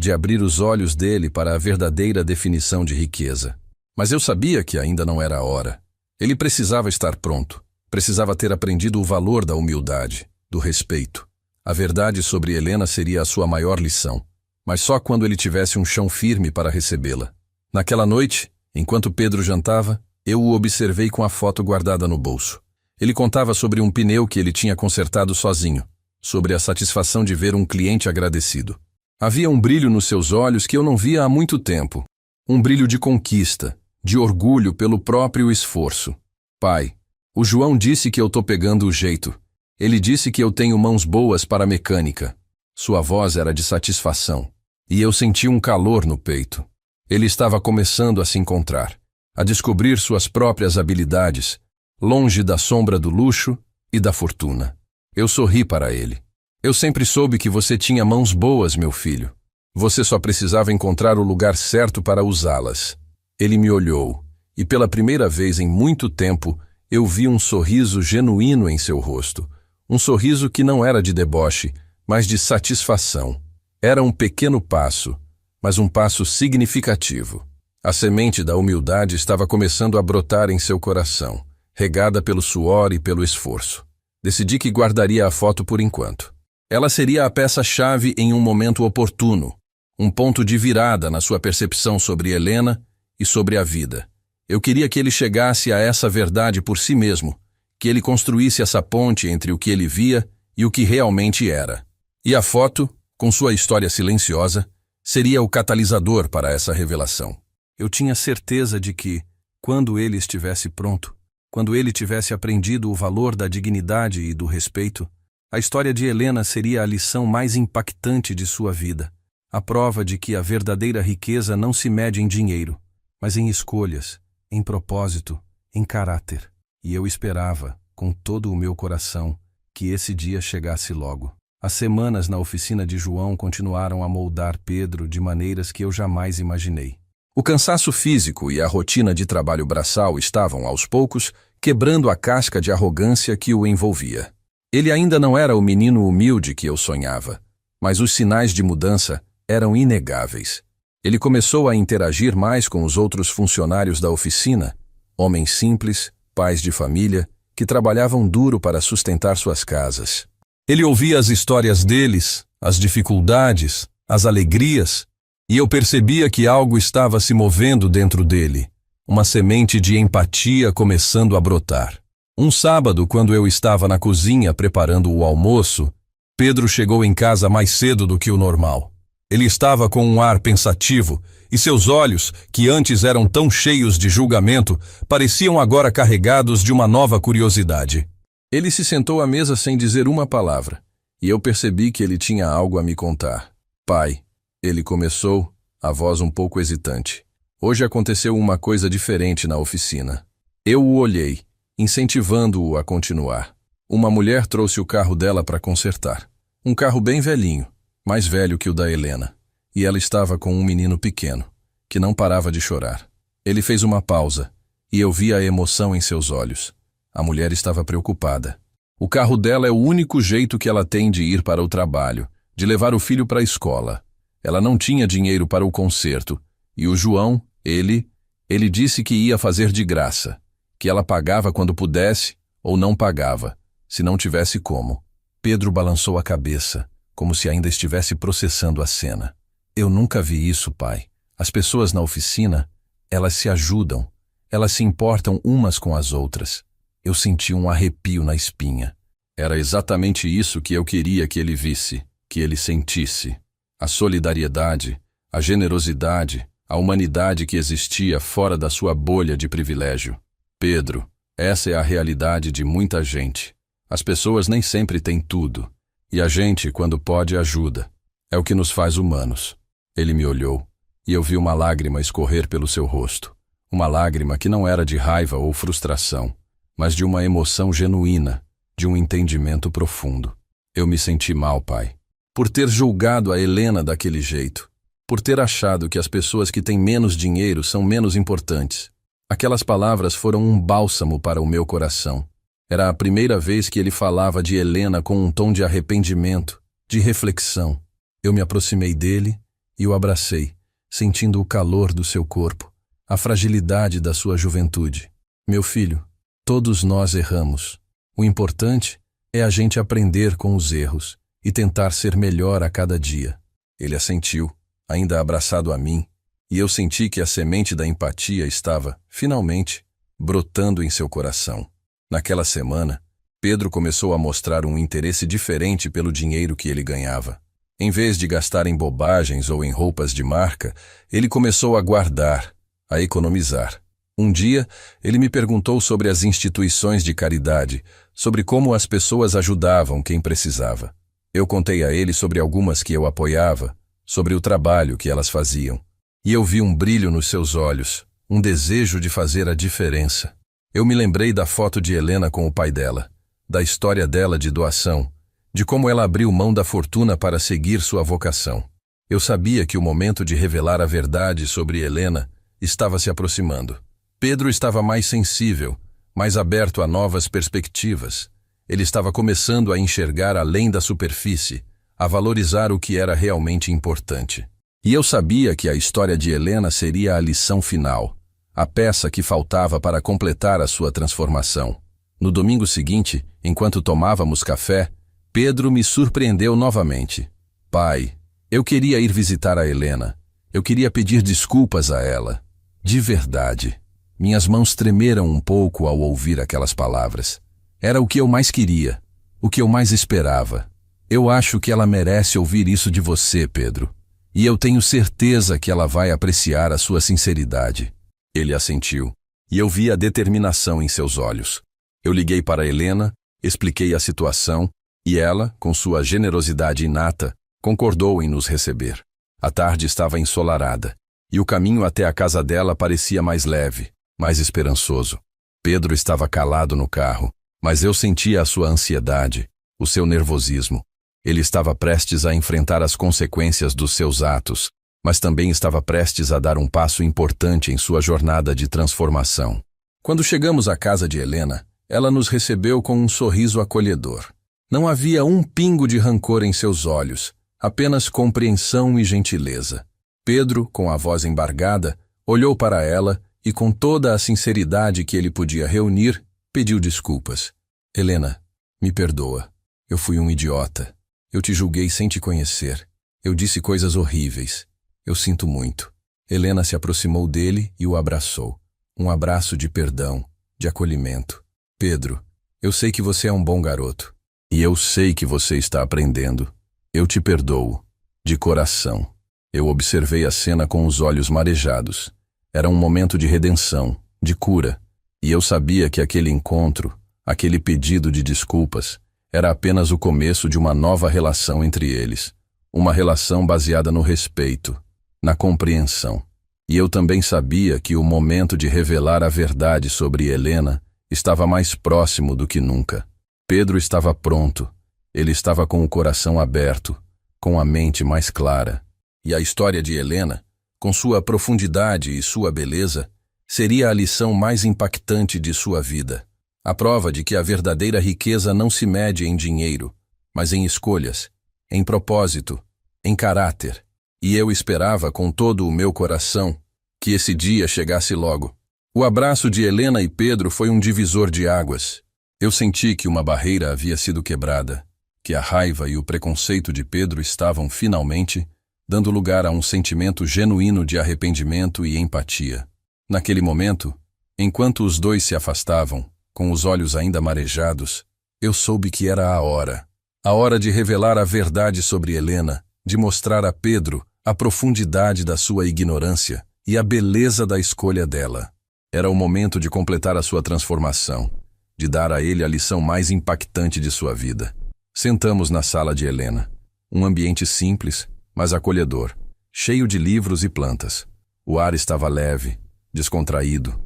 de abrir os olhos dele para a verdadeira definição de riqueza. Mas eu sabia que ainda não era a hora. Ele precisava estar pronto. Precisava ter aprendido o valor da humildade, do respeito. A verdade sobre Helena seria a sua maior lição, mas só quando ele tivesse um chão firme para recebê-la. Naquela noite, enquanto Pedro jantava, eu o observei com a foto guardada no bolso. Ele contava sobre um pneu que ele tinha consertado sozinho, sobre a satisfação de ver um cliente agradecido. Havia um brilho nos seus olhos que eu não via há muito tempo. Um brilho de conquista, de orgulho pelo próprio esforço. Pai, o João disse que eu tô pegando o jeito. Ele disse que eu tenho mãos boas para a mecânica. Sua voz era de satisfação. E eu senti um calor no peito. Ele estava começando a se encontrar, a descobrir suas próprias habilidades, longe da sombra do luxo e da fortuna. Eu sorri para ele. Eu sempre soube que você tinha mãos boas, meu filho. Você só precisava encontrar o lugar certo para usá-las. Ele me olhou, e pela primeira vez em muito tempo, eu vi um sorriso genuíno em seu rosto. Um sorriso que não era de deboche, mas de satisfação. Era um pequeno passo, mas um passo significativo. A semente da humildade estava começando a brotar em seu coração, regada pelo suor e pelo esforço. Decidi que guardaria a foto por enquanto. Ela seria a peça-chave em um momento oportuno, um ponto de virada na sua percepção sobre Helena e sobre a vida. Eu queria que ele chegasse a essa verdade por si mesmo, que ele construísse essa ponte entre o que ele via e o que realmente era. E a foto, com sua história silenciosa, seria o catalisador para essa revelação. Eu tinha certeza de que, quando ele estivesse pronto, quando ele tivesse aprendido o valor da dignidade e do respeito, a história de Helena seria a lição mais impactante de sua vida, a prova de que a verdadeira riqueza não se mede em dinheiro, mas em escolhas, em propósito, em caráter. E eu esperava, com todo o meu coração, que esse dia chegasse logo. As semanas na oficina de João continuaram a moldar Pedro de maneiras que eu jamais imaginei. O cansaço físico e a rotina de trabalho braçal estavam, aos poucos, quebrando a casca de arrogância que o envolvia. Ele ainda não era o menino humilde que eu sonhava, mas os sinais de mudança eram inegáveis. Ele começou a interagir mais com os outros funcionários da oficina, homens simples, pais de família, que trabalhavam duro para sustentar suas casas. Ele ouvia as histórias deles, as dificuldades, as alegrias, e eu percebia que algo estava se movendo dentro dele, uma semente de empatia começando a brotar. Um sábado, quando eu estava na cozinha preparando o almoço, Pedro chegou em casa mais cedo do que o normal. Ele estava com um ar pensativo, e seus olhos, que antes eram tão cheios de julgamento, pareciam agora carregados de uma nova curiosidade. Ele se sentou à mesa sem dizer uma palavra, e eu percebi que ele tinha algo a me contar. Pai, ele começou, a voz um pouco hesitante. Hoje aconteceu uma coisa diferente na oficina. Eu o olhei, incentivando-o a continuar. Uma mulher trouxe o carro dela para consertar. Um carro bem velhinho, mais velho que o da Helena. E ela estava com um menino pequeno, que não parava de chorar. Ele fez uma pausa, e eu vi a emoção em seus olhos. A mulher estava preocupada. O carro dela é o único jeito que ela tem de ir para o trabalho, de levar o filho para a escola. Ela não tinha dinheiro para o conserto, e o João, ele disse que ia fazer de graça, que ela pagava quando pudesse ou não pagava, se não tivesse como. Pedro balançou a cabeça, como se ainda estivesse processando a cena. Eu nunca vi isso, pai. As pessoas na oficina, elas se ajudam, elas se importam umas com as outras. Eu senti um arrepio na espinha. Era exatamente isso que eu queria que ele visse, que ele sentisse. A solidariedade, a generosidade, a humanidade que existia fora da sua bolha de privilégio. Pedro, essa é a realidade de muita gente. As pessoas nem sempre têm tudo, e a gente, quando pode, ajuda. É o que nos faz humanos. Ele me olhou, e eu vi uma lágrima escorrer pelo seu rosto. Uma lágrima que não era de raiva ou frustração, mas de uma emoção genuína, de um entendimento profundo. Eu me senti mal, pai, por ter julgado a Helena daquele jeito, por ter achado que as pessoas que têm menos dinheiro são menos importantes. Aquelas palavras foram um bálsamo para o meu coração. Era a primeira vez que ele falava de Helena com um tom de arrependimento, de reflexão. Eu me aproximei dele e o abracei, sentindo o calor do seu corpo, a fragilidade da sua juventude. Meu filho, todos nós erramos. O importante é a gente aprender com os erros e tentar ser melhor a cada dia. Ele assentiu, ainda abraçado a mim, e eu senti que a semente da empatia estava, finalmente, brotando em seu coração. Naquela semana, Pedro começou a mostrar um interesse diferente pelo dinheiro que ele ganhava. Em vez de gastar em bobagens ou em roupas de marca, ele começou a guardar, a economizar. Um dia, ele me perguntou sobre as instituições de caridade, sobre como as pessoas ajudavam quem precisava. Eu contei a ele sobre algumas que eu apoiava, sobre o trabalho que elas faziam. E eu vi um brilho nos seus olhos, um desejo de fazer a diferença. Eu me lembrei da foto de Helena com o pai dela, da história dela de doação, de como ela abriu mão da fortuna para seguir sua vocação. Eu sabia que o momento de revelar a verdade sobre Helena estava se aproximando. Pedro estava mais sensível, mais aberto a novas perspectivas. Ele estava começando a enxergar além da superfície, a valorizar o que era realmente importante. E eu sabia que a história de Helena seria a lição final, a peça que faltava para completar a sua transformação. No domingo seguinte, enquanto tomávamos café, Pedro me surpreendeu novamente. Pai, eu queria ir visitar a Helena. Eu queria pedir desculpas a ela. De verdade. Minhas mãos tremeram um pouco ao ouvir aquelas palavras. Era o que eu mais queria, o que eu mais esperava. Eu acho que ela merece ouvir isso de você, Pedro. E eu tenho certeza que ela vai apreciar a sua sinceridade. Ele assentiu, e eu vi a determinação em seus olhos. Eu liguei para Helena, expliquei a situação, e ela, com sua generosidade inata, concordou em nos receber. A tarde estava ensolarada, e o caminho até a casa dela parecia mais leve, mais esperançoso. Pedro estava calado no carro, mas eu sentia a sua ansiedade, o seu nervosismo. Ele estava prestes a enfrentar as consequências dos seus atos, mas também estava prestes a dar um passo importante em sua jornada de transformação. Quando chegamos à casa de Helena, ela nos recebeu com um sorriso acolhedor. Não havia um pingo de rancor em seus olhos, apenas compreensão e gentileza. Pedro, com a voz embargada, olhou para ela e, com toda a sinceridade que ele podia reunir, pediu desculpas. Helena, me perdoa. Eu fui um idiota. Eu te julguei sem te conhecer. Eu disse coisas horríveis. Eu sinto muito. Helena se aproximou dele e o abraçou. Um abraço de perdão, de acolhimento. Pedro, eu sei que você é um bom garoto. E eu sei que você está aprendendo. Eu te perdoo. De coração. Eu observei a cena com os olhos marejados. Era um momento de redenção, de cura. E eu sabia que aquele encontro, aquele pedido de desculpas, era apenas o começo de uma nova relação entre eles. Uma relação baseada no respeito, na compreensão. E eu também sabia que o momento de revelar a verdade sobre Helena estava mais próximo do que nunca. Pedro estava pronto. Ele estava com o coração aberto, com a mente mais clara. E a história de Helena, com sua profundidade e sua beleza, seria a lição mais impactante de sua vida. A prova de que a verdadeira riqueza não se mede em dinheiro, mas em escolhas, em propósito, em caráter. E eu esperava com todo o meu coração que esse dia chegasse logo. O abraço de Helena e Pedro foi um divisor de águas. Eu senti que uma barreira havia sido quebrada, que a raiva e o preconceito de Pedro estavam finalmente dando lugar a um sentimento genuíno de arrependimento e empatia. Naquele momento, enquanto os dois se afastavam, com os olhos ainda marejados, eu soube que era a hora de revelar a verdade sobre Helena, de mostrar a Pedro a profundidade da sua ignorância e a beleza da escolha dela. Era o momento de completar a sua transformação, de dar a ele a lição mais impactante de sua vida. Sentamos na sala de Helena, um ambiente simples, mas acolhedor, cheio de livros e plantas. O ar estava leve, descontraído,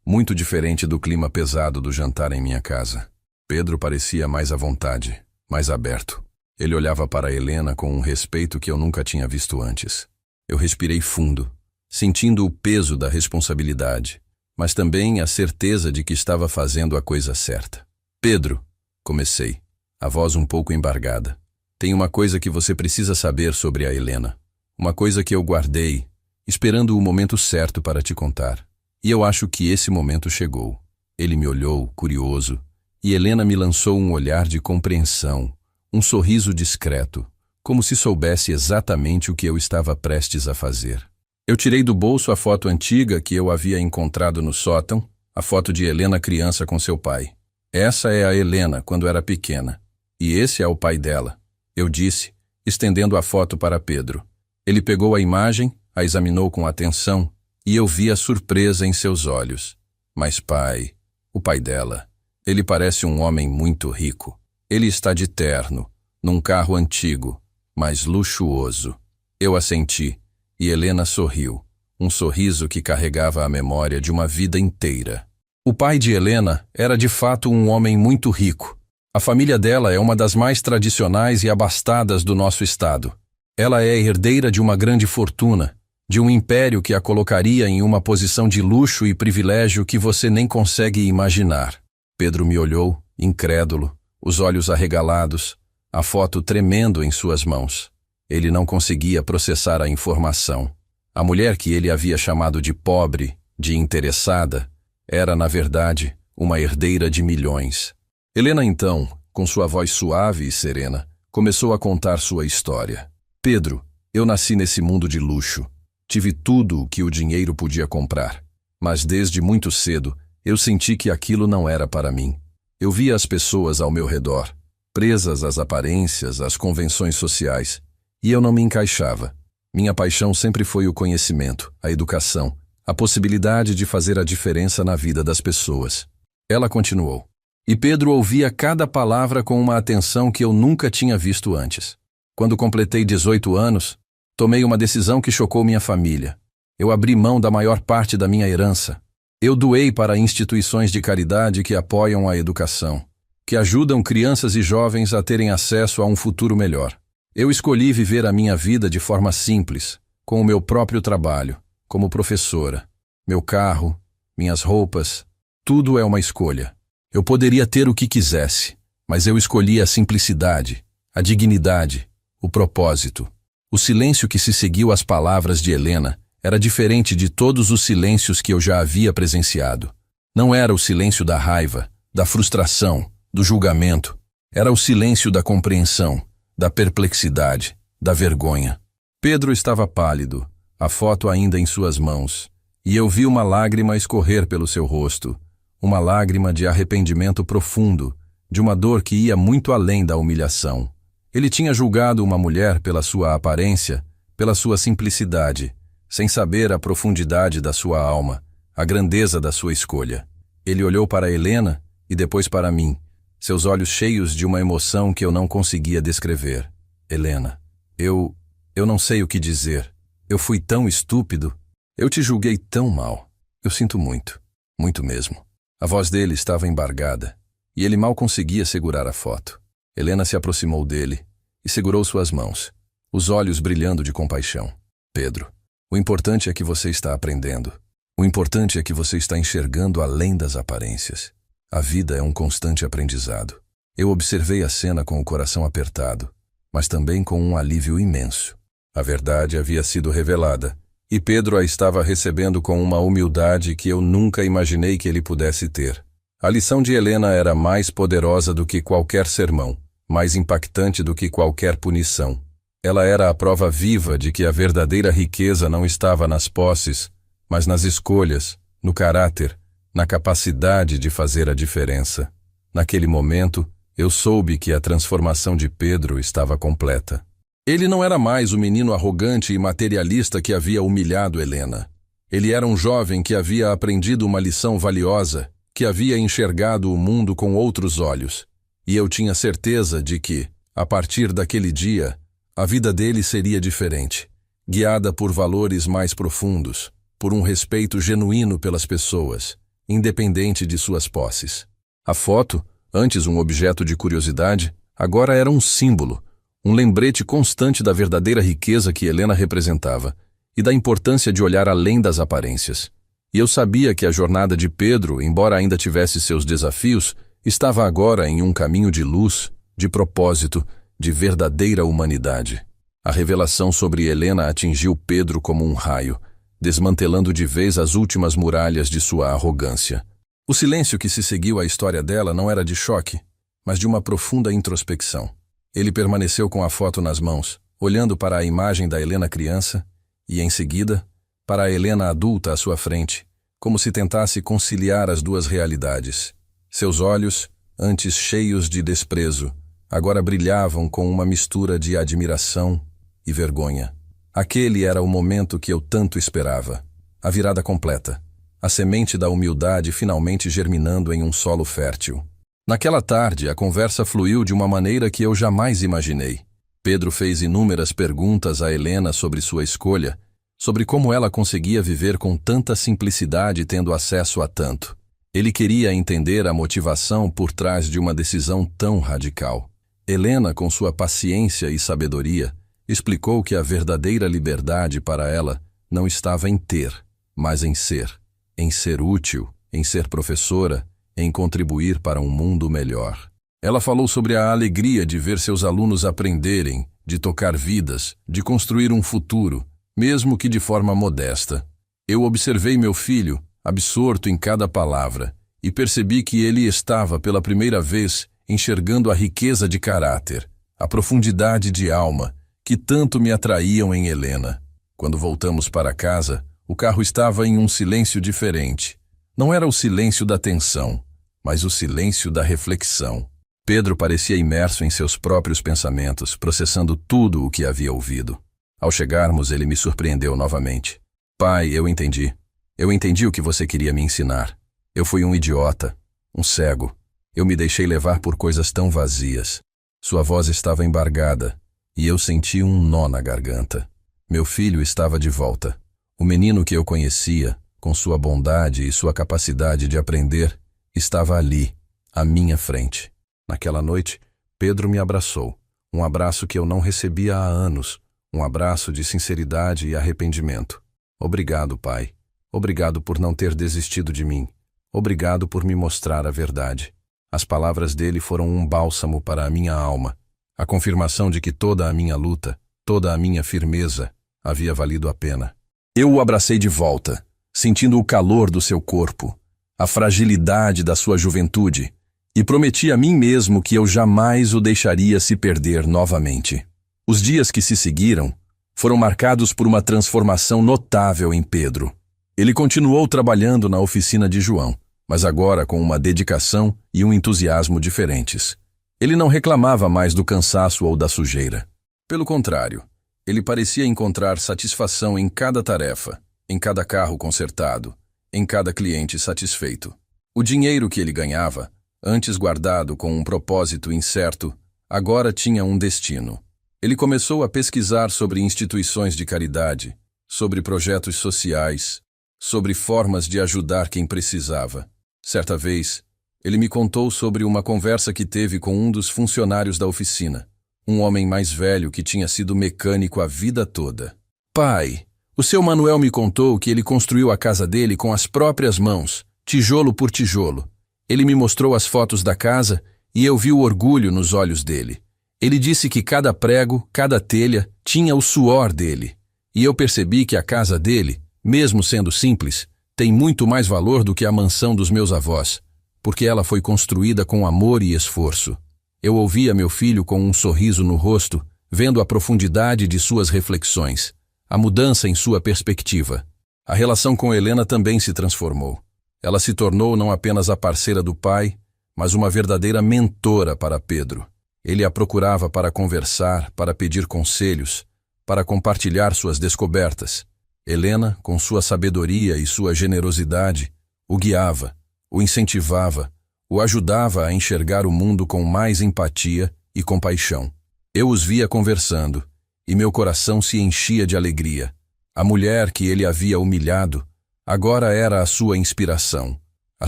muito diferente do clima pesado do jantar em minha casa. Pedro parecia mais à vontade, mais aberto. Ele olhava para Helena com um respeito que eu nunca tinha visto antes. Eu respirei fundo, sentindo o peso da responsabilidade, mas também a certeza de que estava fazendo a coisa certa. Pedro, comecei, a voz um pouco embargada. Tem uma coisa que você precisa saber sobre a Helena. Uma coisa que eu guardei, esperando o momento certo para te contar. E eu acho que esse momento chegou. Ele me olhou, curioso, e Helena me lançou um olhar de compreensão, um sorriso discreto, como se soubesse exatamente o que eu estava prestes a fazer. Eu tirei do bolso a foto antiga que eu havia encontrado no sótão, a foto de Helena criança com seu pai. Essa é a Helena quando era pequena, e esse é o pai dela, eu disse, estendendo a foto para Pedro. Ele pegou a imagem, a examinou com atenção, e eu vi a surpresa em seus olhos. Mas pai, o pai dela, ele parece um homem muito rico. Ele está de terno, num carro antigo, mas luxuoso. Eu assenti, e Helena sorriu, um sorriso que carregava a memória de uma vida inteira. O pai de Helena era de fato um homem muito rico. A família dela é uma das mais tradicionais e abastadas do nosso estado. Ela é herdeira de uma grande fortuna, de um império que a colocaria em uma posição de luxo e privilégio que você nem consegue imaginar. Pedro me olhou, incrédulo, os olhos arregalados, a foto tremendo em suas mãos. Ele não conseguia processar a informação. A mulher que ele havia chamado de pobre, de interessada, era, na verdade, uma herdeira de milhões. Helena, então, com sua voz suave e serena, começou a contar sua história. Pedro, eu nasci nesse mundo de luxo. Tive tudo o que o dinheiro podia comprar. Mas desde muito cedo, eu senti que aquilo não era para mim. Eu via as pessoas ao meu redor, presas às aparências, às convenções sociais, e eu não me encaixava. Minha paixão sempre foi o conhecimento, a educação, a possibilidade de fazer a diferença na vida das pessoas. Ela continuou. E Pedro ouvia cada palavra com uma atenção que eu nunca tinha visto antes. Quando completei 18 anos, tomei uma decisão que chocou minha família. Eu abri mão da maior parte da minha herança. Eu doei para instituições de caridade que apoiam a educação, que ajudam crianças e jovens a terem acesso a um futuro melhor. Eu escolhi viver a minha vida de forma simples, com o meu próprio trabalho, como professora. Meu carro, minhas roupas, tudo é uma escolha. Eu poderia ter o que quisesse, mas eu escolhi a simplicidade, a dignidade, o propósito. O silêncio que se seguiu às palavras de Helena era diferente de todos os silêncios que eu já havia presenciado. Não era o silêncio da raiva, da frustração, do julgamento. Era o silêncio da compreensão, da perplexidade, da vergonha. Pedro estava pálido, a foto ainda em suas mãos, e eu vi uma lágrima escorrer pelo seu rosto, uma lágrima de arrependimento profundo, de uma dor que ia muito além da humilhação. Ele tinha julgado uma mulher pela sua aparência, pela sua simplicidade, sem saber a profundidade da sua alma, a grandeza da sua escolha. Ele olhou para Helena e depois para mim, seus olhos cheios de uma emoção que eu não conseguia descrever. Helena, eu não sei o que dizer. Eu fui tão estúpido. Eu te julguei tão mal. Eu sinto muito, muito mesmo. A voz dele estava embargada, e ele mal conseguia segurar a foto. Helena se aproximou dele e segurou suas mãos, os olhos brilhando de compaixão. Pedro, o importante é que você está aprendendo. O importante é que você está enxergando além das aparências. A vida é um constante aprendizado. Eu observei a cena com o coração apertado, mas também com um alívio imenso. A verdade havia sido revelada, e Pedro a estava recebendo com uma humildade que eu nunca imaginei que ele pudesse ter. A lição de Helena era mais poderosa do que qualquer sermão, mais impactante do que qualquer punição. Ela era a prova viva de que a verdadeira riqueza não estava nas posses, mas nas escolhas, no caráter, na capacidade de fazer a diferença. Naquele momento, eu soube que a transformação de Pedro estava completa. Ele não era mais o menino arrogante e materialista que havia humilhado Helena. Ele era um jovem que havia aprendido uma lição valiosa, que havia enxergado o mundo com outros olhos. E eu tinha certeza de que, a partir daquele dia, a vida dele seria diferente, guiada por valores mais profundos, por um respeito genuíno pelas pessoas, independente de suas posses. A foto, antes um objeto de curiosidade, agora era um símbolo, um lembrete constante da verdadeira riqueza que Helena representava e da importância de olhar além das aparências. E eu sabia que a jornada de Pedro, embora ainda tivesse seus desafios, estava agora em um caminho de luz, de propósito, de verdadeira humanidade. A revelação sobre Helena atingiu Pedro como um raio, desmantelando de vez as últimas muralhas de sua arrogância. O silêncio que se seguiu à história dela não era de choque, mas de uma profunda introspecção. Ele permaneceu com a foto nas mãos, olhando para a imagem da Helena criança e, em seguida, para a Helena adulta à sua frente, como se tentasse conciliar as duas realidades. Seus olhos, antes cheios de desprezo, agora brilhavam com uma mistura de admiração e vergonha. Aquele era o momento que eu tanto esperava. A virada completa. A semente da humildade finalmente germinando em um solo fértil. Naquela tarde, a conversa fluiu de uma maneira que eu jamais imaginei. Pedro fez inúmeras perguntas a Helena sobre sua escolha, sobre como ela conseguia viver com tanta simplicidade tendo acesso a tanto. Ele queria entender a motivação por trás de uma decisão tão radical. Helena, com sua paciência e sabedoria, explicou que a verdadeira liberdade para ela não estava em ter, mas em ser útil, em ser professora, em contribuir para um mundo melhor. Ela falou sobre a alegria de ver seus alunos aprenderem, de tocar vidas, de construir um futuro, mesmo que de forma modesta. Eu observei meu filho, absorto em cada palavra, e percebi que ele estava pela primeira vez enxergando a riqueza de caráter, a profundidade de alma, que tanto me atraíam em Helena. Quando voltamos para casa, o carro estava em um silêncio diferente. Não era o silêncio da tensão, mas o silêncio da reflexão. Pedro parecia imerso em seus próprios pensamentos, processando tudo o que havia ouvido. Ao chegarmos, ele me surpreendeu novamente. Pai, eu entendi. Eu entendi o que você queria me ensinar. Eu fui um idiota, um cego. Eu me deixei levar por coisas tão vazias. Sua voz estava embargada, e eu senti um nó na garganta. Meu filho estava de volta. O menino que eu conhecia, com sua bondade e sua capacidade de aprender, estava ali, à minha frente. Naquela noite, Pedro me abraçou. Um abraço que eu não recebia há anos. Um abraço de sinceridade e arrependimento. Obrigado, pai. Obrigado por não ter desistido de mim. Obrigado por me mostrar a verdade. As palavras dele foram um bálsamo para a minha alma. A confirmação de que toda a minha luta, toda a minha firmeza, havia valido a pena. Eu o abracei de volta, sentindo o calor do seu corpo, a fragilidade da sua juventude, e prometi a mim mesmo que eu jamais o deixaria se perder novamente. Os dias que se seguiram foram marcados por uma transformação notável em Pedro. Ele continuou trabalhando na oficina de João, mas agora com uma dedicação e um entusiasmo diferentes. Ele não reclamava mais do cansaço ou da sujeira. Pelo contrário, ele parecia encontrar satisfação em cada tarefa, em cada carro consertado, em cada cliente satisfeito. O dinheiro que ele ganhava, antes guardado com um propósito incerto, agora tinha um destino. Ele começou a pesquisar sobre instituições de caridade, sobre projetos sociais, sobre formas de ajudar quem precisava. Certa vez, ele me contou sobre uma conversa que teve com um dos funcionários da oficina, um homem mais velho que tinha sido mecânico a vida toda. Pai, o seu Manuel me contou que ele construiu a casa dele com as próprias mãos, tijolo por tijolo. Ele me mostrou as fotos da casa e eu vi o orgulho nos olhos dele. Ele disse que cada prego, cada telha, tinha o suor dele. E eu percebi que a casa dele, mesmo sendo simples, tem muito mais valor do que a mansão dos meus avós, porque ela foi construída com amor e esforço. Eu ouvia meu filho com um sorriso no rosto, vendo a profundidade de suas reflexões, a mudança em sua perspectiva. A relação com Helena também se transformou. Ela se tornou não apenas a parceira do pai, mas uma verdadeira mentora para Pedro. Ele a procurava para conversar, para pedir conselhos, para compartilhar suas descobertas. Helena, com sua sabedoria e sua generosidade, o guiava, o incentivava, o ajudava a enxergar o mundo com mais empatia e compaixão. Eu os via conversando, e meu coração se enchia de alegria. A mulher que ele havia humilhado, agora era a sua inspiração, a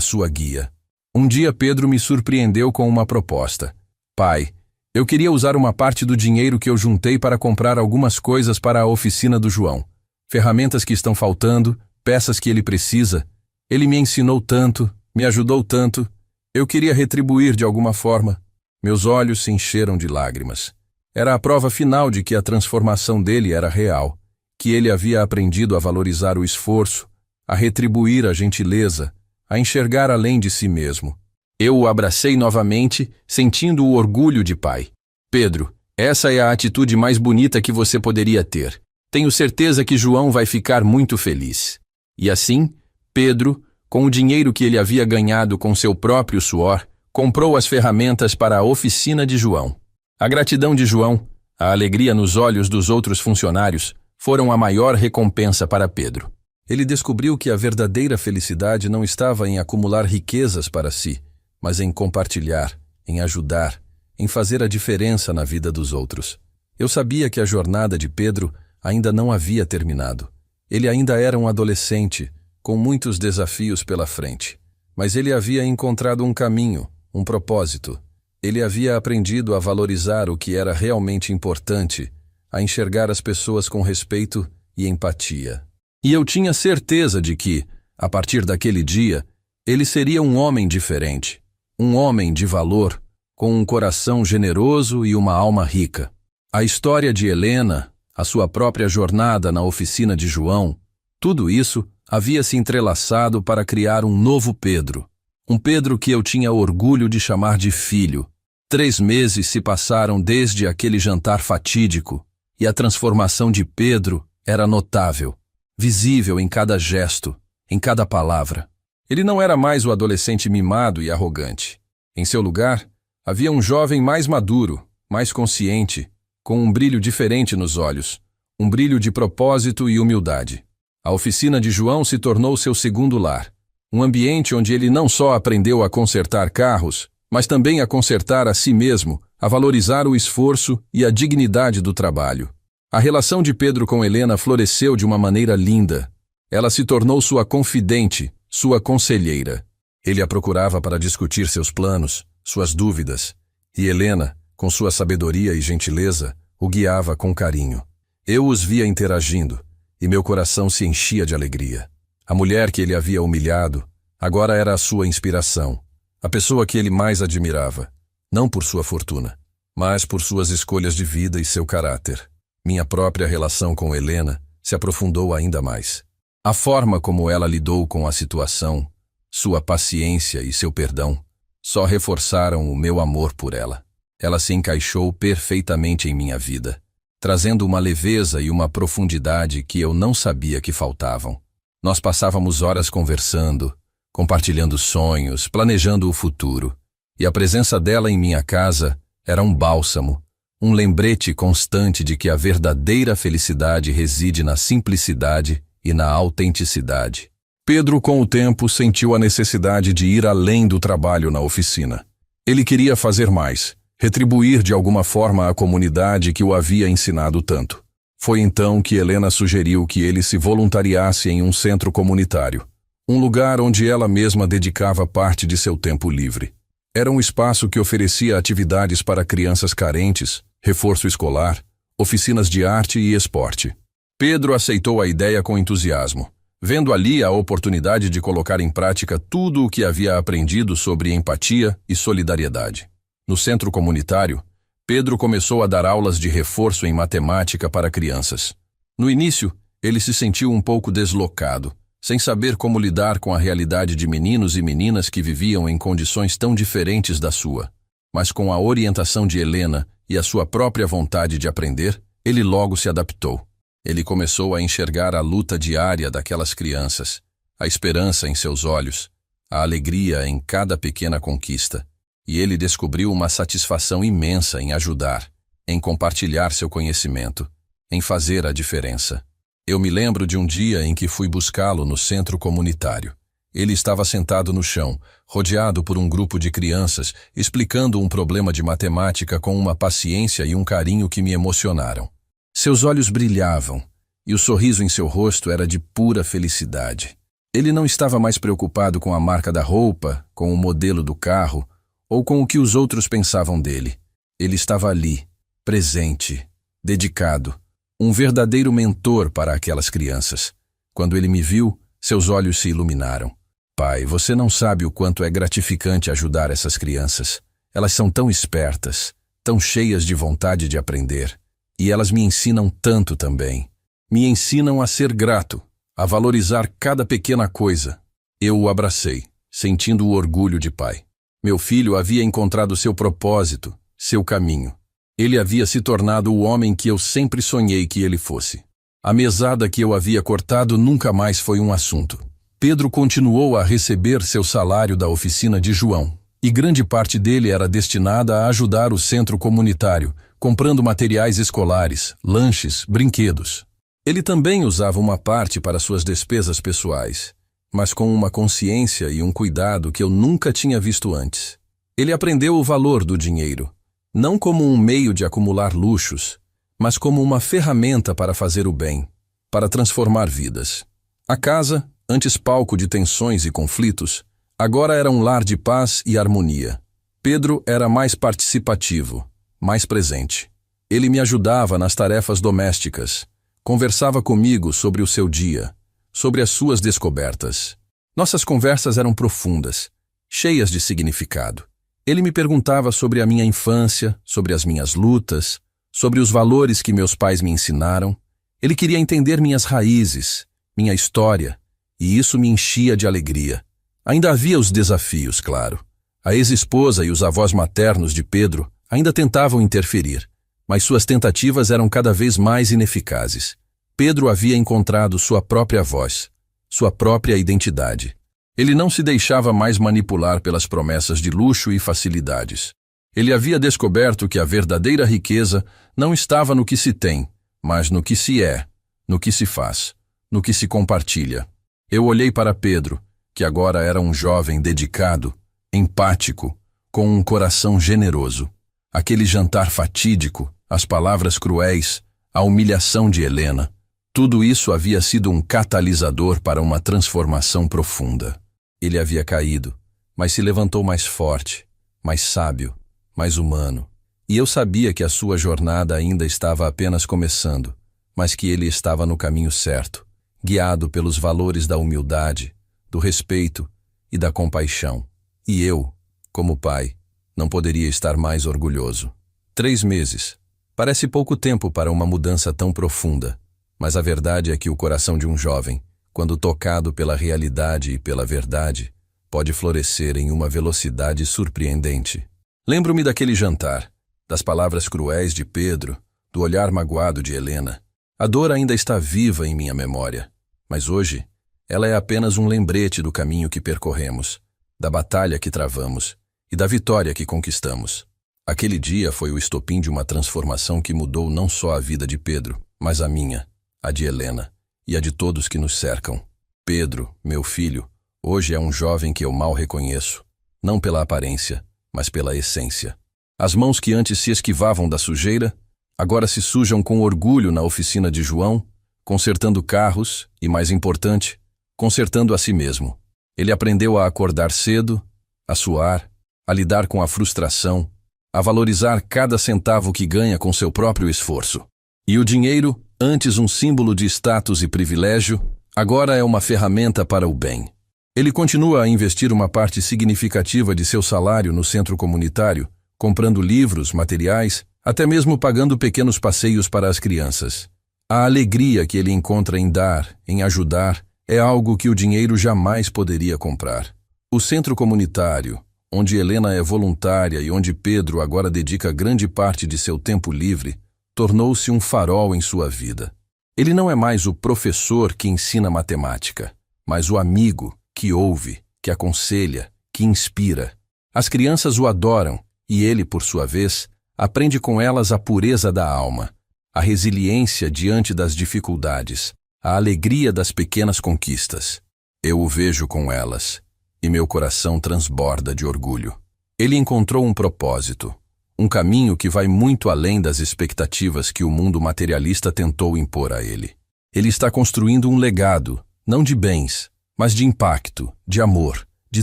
sua guia. Um dia Pedro me surpreendeu com uma proposta. Pai, eu queria usar uma parte do dinheiro que eu juntei para comprar algumas coisas para a oficina do João. Ferramentas que estão faltando, peças que ele precisa. Ele me ensinou tanto, me ajudou tanto. Eu queria retribuir de alguma forma. Meus olhos se encheram de lágrimas. Era a prova final de que a transformação dele era real, que ele havia aprendido a valorizar o esforço, a retribuir a gentileza, a enxergar além de si mesmo. Eu o abracei novamente, sentindo o orgulho de pai. Pedro, essa é a atitude mais bonita que você poderia ter. Tenho certeza que João vai ficar muito feliz. E assim, Pedro, com o dinheiro que ele havia ganhado com seu próprio suor, comprou as ferramentas para a oficina de João. A gratidão de João, a alegria nos olhos dos outros funcionários, foram a maior recompensa para Pedro. Ele descobriu que a verdadeira felicidade não estava em acumular riquezas para si, mas em compartilhar, em ajudar, em fazer a diferença na vida dos outros. Eu sabia que a jornada de Pedro ainda não havia terminado. Ele ainda era um adolescente, com muitos desafios pela frente. Mas ele havia encontrado um caminho, um propósito. Ele havia aprendido a valorizar o que era realmente importante, a enxergar as pessoas com respeito e empatia. E eu tinha certeza de que, a partir daquele dia, ele seria um homem diferente, um homem de valor, com um coração generoso e uma alma rica. A história de Helena, a sua própria jornada na oficina de João, tudo isso havia se entrelaçado para criar um novo Pedro. Um Pedro que eu tinha orgulho de chamar de filho. 3 meses se passaram desde aquele jantar fatídico, e a transformação de Pedro era notável, visível em cada gesto, em cada palavra. Ele não era mais o adolescente mimado e arrogante. Em seu lugar, havia um jovem mais maduro, mais consciente, com um brilho diferente nos olhos, um brilho de propósito e humildade. A oficina de João se tornou seu segundo lar, um ambiente onde ele não só aprendeu a consertar carros, mas também a consertar a si mesmo, a valorizar o esforço e a dignidade do trabalho. A relação de Pedro com Helena floresceu de uma maneira linda. Ela se tornou sua confidente, sua conselheira. Ele a procurava para discutir seus planos, suas dúvidas, e Helena, com sua sabedoria e gentileza, o guiava com carinho. Eu os via interagindo, e meu coração se enchia de alegria. A mulher que ele havia humilhado, agora era a sua inspiração, a pessoa que ele mais admirava, não por sua fortuna, mas por suas escolhas de vida e seu caráter. Minha própria relação com Helena se aprofundou ainda mais. A forma como ela lidou com a situação, sua paciência e seu perdão, só reforçaram o meu amor por ela. Ela se encaixou perfeitamente em minha vida, trazendo uma leveza e uma profundidade que eu não sabia que faltavam. Nós passávamos horas conversando, compartilhando sonhos, planejando o futuro, e a presença dela em minha casa era um bálsamo, um lembrete constante de que a verdadeira felicidade reside na simplicidade e na autenticidade. Pedro, com o tempo, sentiu a necessidade de ir além do trabalho na oficina. Ele queria fazer mais, retribuir de alguma forma a comunidade que o havia ensinado tanto. Foi então que Helena sugeriu que ele se voluntariasse em um centro comunitário, um lugar onde ela mesma dedicava parte de seu tempo livre. Era um espaço que oferecia atividades para crianças carentes, reforço escolar, oficinas de arte e esporte. Pedro aceitou a ideia com entusiasmo, vendo ali a oportunidade de colocar em prática tudo o que havia aprendido sobre empatia e solidariedade. No centro comunitário, Pedro começou a dar aulas de reforço em matemática para crianças. No início, ele se sentiu um pouco deslocado, sem saber como lidar com a realidade de meninos e meninas que viviam em condições tão diferentes da sua. Mas com a orientação de Helena e a sua própria vontade de aprender, ele logo se adaptou. Ele começou a enxergar a luta diária daquelas crianças, a esperança em seus olhos, a alegria em cada pequena conquista. E ele descobriu uma satisfação imensa em ajudar, em compartilhar seu conhecimento, em fazer a diferença. Eu me lembro de um dia em que fui buscá-lo no centro comunitário. Ele estava sentado no chão, rodeado por um grupo de crianças, explicando um problema de matemática com uma paciência e um carinho que me emocionaram. Seus olhos brilhavam, e o sorriso em seu rosto era de pura felicidade. Ele não estava mais preocupado com a marca da roupa, com o modelo do carro, ou com o que os outros pensavam dele. Ele estava ali, presente, dedicado, um verdadeiro mentor para aquelas crianças. Quando ele me viu, seus olhos se iluminaram. Pai, você não sabe o quanto é gratificante ajudar essas crianças. Elas são tão espertas, tão cheias de vontade de aprender. E elas me ensinam tanto também. Me ensinam a ser grato, a valorizar cada pequena coisa. Eu o abracei, sentindo o orgulho de pai. Meu filho havia encontrado seu propósito, seu caminho. Ele havia se tornado o homem que eu sempre sonhei que ele fosse. A mesada que eu havia cortado nunca mais foi um assunto. Pedro continuou a receber seu salário da oficina de João, e grande parte dele era destinada a ajudar o centro comunitário, comprando materiais escolares, lanches, brinquedos. Ele também usava uma parte para suas despesas pessoais, mas com uma consciência e um cuidado que eu nunca tinha visto antes. Ele aprendeu o valor do dinheiro, não como um meio de acumular luxos, mas como uma ferramenta para fazer o bem, para transformar vidas. A casa, antes palco de tensões e conflitos, agora era um lar de paz e harmonia. Pedro era mais participativo, mais presente. Ele me ajudava nas tarefas domésticas, conversava comigo sobre o seu dia, sobre as suas descobertas. Nossas conversas eram profundas, cheias de significado. Ele me perguntava sobre a minha infância, sobre as minhas lutas, sobre os valores que meus pais me ensinaram. Ele queria entender minhas raízes, minha história, e isso me enchia de alegria. Ainda havia os desafios, claro. A ex-esposa e os avós maternos de Pedro ainda tentavam interferir, mas suas tentativas eram cada vez mais ineficazes. Pedro havia encontrado sua própria voz, sua própria identidade. Ele não se deixava mais manipular pelas promessas de luxo e facilidades. Ele havia descoberto que a verdadeira riqueza não estava no que se tem, mas no que se é, no que se faz, no que se compartilha. Eu olhei para Pedro, que agora era um jovem dedicado, empático, com um coração generoso. Aquele jantar fatídico, as palavras cruéis, a humilhação de Helena, tudo isso havia sido um catalisador para uma transformação profunda. Ele havia caído, mas se levantou mais forte, mais sábio, mais humano. E eu sabia que a sua jornada ainda estava apenas começando, mas que ele estava no caminho certo, guiado pelos valores da humildade, do respeito e da compaixão. E eu, como pai, não poderia estar mais orgulhoso. 3 meses. Parece pouco tempo para uma mudança tão profunda, mas a verdade é que o coração de um jovem, quando tocado pela realidade e pela verdade, pode florescer em uma velocidade surpreendente. Lembro-me daquele jantar, das palavras cruéis de Pedro, do olhar magoado de Helena. A dor ainda está viva em minha memória, mas hoje ela é apenas um lembrete do caminho que percorremos, da batalha que travamos e da vitória que conquistamos. Aquele dia foi o estopim de uma transformação que mudou não só a vida de Pedro, mas a minha, a de Helena e a de todos que nos cercam. Pedro, meu filho, hoje é um jovem que eu mal reconheço, não pela aparência, mas pela essência. As mãos que antes se esquivavam da sujeira, agora se sujam com orgulho na oficina de João, consertando carros e, mais importante, consertando a si mesmo. Ele aprendeu a acordar cedo, a suar, a lidar com a frustração, a valorizar cada centavo que ganha com seu próprio esforço. E o dinheiro, antes um símbolo de status e privilégio, agora é uma ferramenta para o bem. Ele continua a investir uma parte significativa de seu salário no centro comunitário, comprando livros, materiais, até mesmo pagando pequenos passeios para as crianças. A alegria que ele encontra em dar, em ajudar, é algo que o dinheiro jamais poderia comprar. O centro comunitário, onde Helena é voluntária e onde Pedro agora dedica grande parte de seu tempo livre, tornou-se um farol em sua vida. Ele não é mais o professor que ensina matemática, mas o amigo que ouve, que aconselha, que inspira. As crianças o adoram e ele, por sua vez, aprende com elas a pureza da alma, a resiliência diante das dificuldades, a alegria das pequenas conquistas. Eu o vejo com elas, e meu coração transborda de orgulho. Ele encontrou um propósito, um caminho que vai muito além das expectativas que o mundo materialista tentou impor a ele. Ele está construindo um legado, não de bens, mas de impacto, de amor, de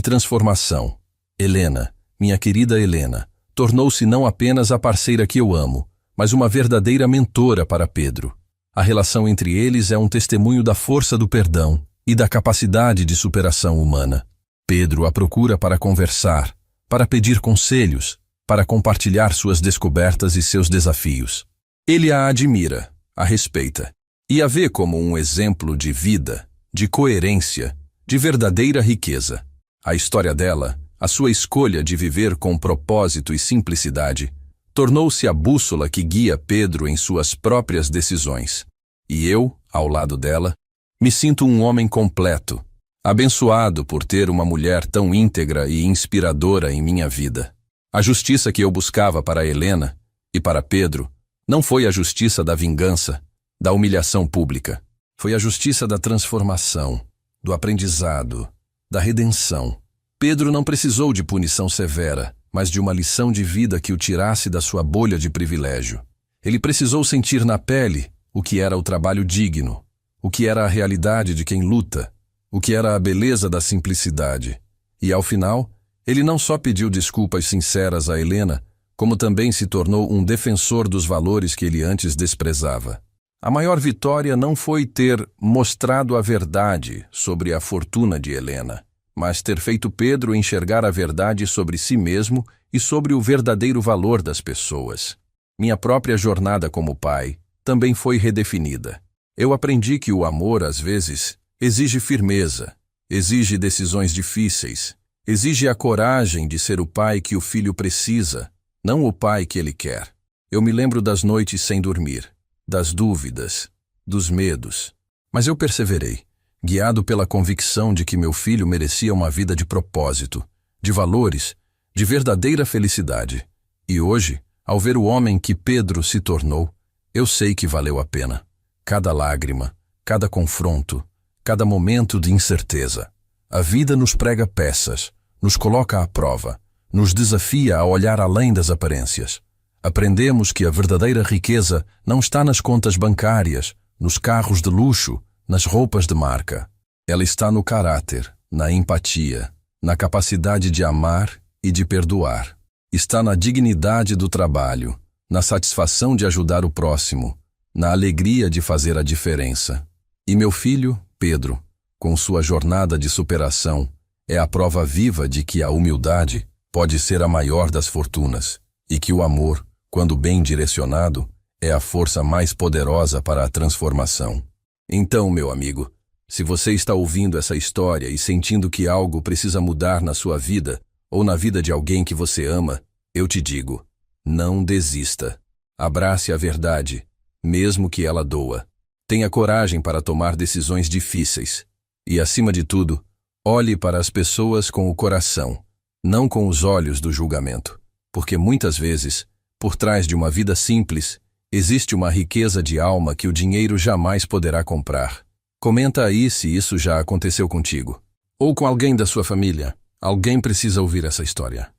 transformação. Helena, minha querida Helena, tornou-se não apenas a parceira que eu amo, mas uma verdadeira mentora para Pedro. A relação entre eles é um testemunho da força do perdão e da capacidade de superação humana. Pedro a procura para conversar, para pedir conselhos, para compartilhar suas descobertas e seus desafios. Ele a admira, a respeita e a vê como um exemplo de vida, de coerência, de verdadeira riqueza. A história dela, a sua escolha de viver com propósito e simplicidade, tornou-se a bússola que guia Pedro em suas próprias decisões. E eu, ao lado dela, me sinto um homem completo, abençoado por ter uma mulher tão íntegra e inspiradora em minha vida. A justiça que eu buscava para Helena e para Pedro não foi a justiça da vingança, da humilhação pública. Foi a justiça da transformação, do aprendizado, da redenção. Pedro não precisou de punição severa, mas de uma lição de vida que o tirasse da sua bolha de privilégio. Ele precisou sentir na pele o que era o trabalho digno, o que era a realidade de quem luta, o que era a beleza da simplicidade. E, ao final, ele não só pediu desculpas sinceras a Helena, como também se tornou um defensor dos valores que ele antes desprezava. A maior vitória não foi ter mostrado a verdade sobre a fortuna de Helena, mas ter feito Pedro enxergar a verdade sobre si mesmo e sobre o verdadeiro valor das pessoas. Minha própria jornada como pai também foi redefinida. Eu aprendi que o amor, às vezes, exige firmeza, exige decisões difíceis, exige a coragem de ser o pai que o filho precisa, não o pai que ele quer. Eu me lembro das noites sem dormir, das dúvidas, dos medos, mas eu perseverei, guiado pela convicção de que meu filho merecia uma vida de propósito, de valores, de verdadeira felicidade. E hoje, ao ver o homem que Pedro se tornou, eu sei que valeu a pena. Cada lágrima, cada confronto, cada momento de incerteza. A vida nos prega peças, nos coloca à prova, nos desafia a olhar além das aparências. Aprendemos que a verdadeira riqueza não está nas contas bancárias, nos carros de luxo, nas roupas de marca. Ela está no caráter, na empatia, na capacidade de amar e de perdoar. Está na dignidade do trabalho, na satisfação de ajudar o próximo, na alegria de fazer a diferença. E meu filho, Pedro, com sua jornada de superação, é a prova viva de que a humildade pode ser a maior das fortunas e que o amor, quando bem direcionado, é a força mais poderosa para a transformação. Então, meu amigo, se você está ouvindo essa história e sentindo que algo precisa mudar na sua vida ou na vida de alguém que você ama, eu te digo, não desista. Abrace a verdade, mesmo que ela doa. Tenha coragem para tomar decisões difíceis. E, acima de tudo, olhe para as pessoas com o coração, não com os olhos do julgamento. Porque muitas vezes, por trás de uma vida simples, existe uma riqueza de alma que o dinheiro jamais poderá comprar. Comenta aí se isso já aconteceu contigo. Ou com alguém da sua família. Alguém precisa ouvir essa história.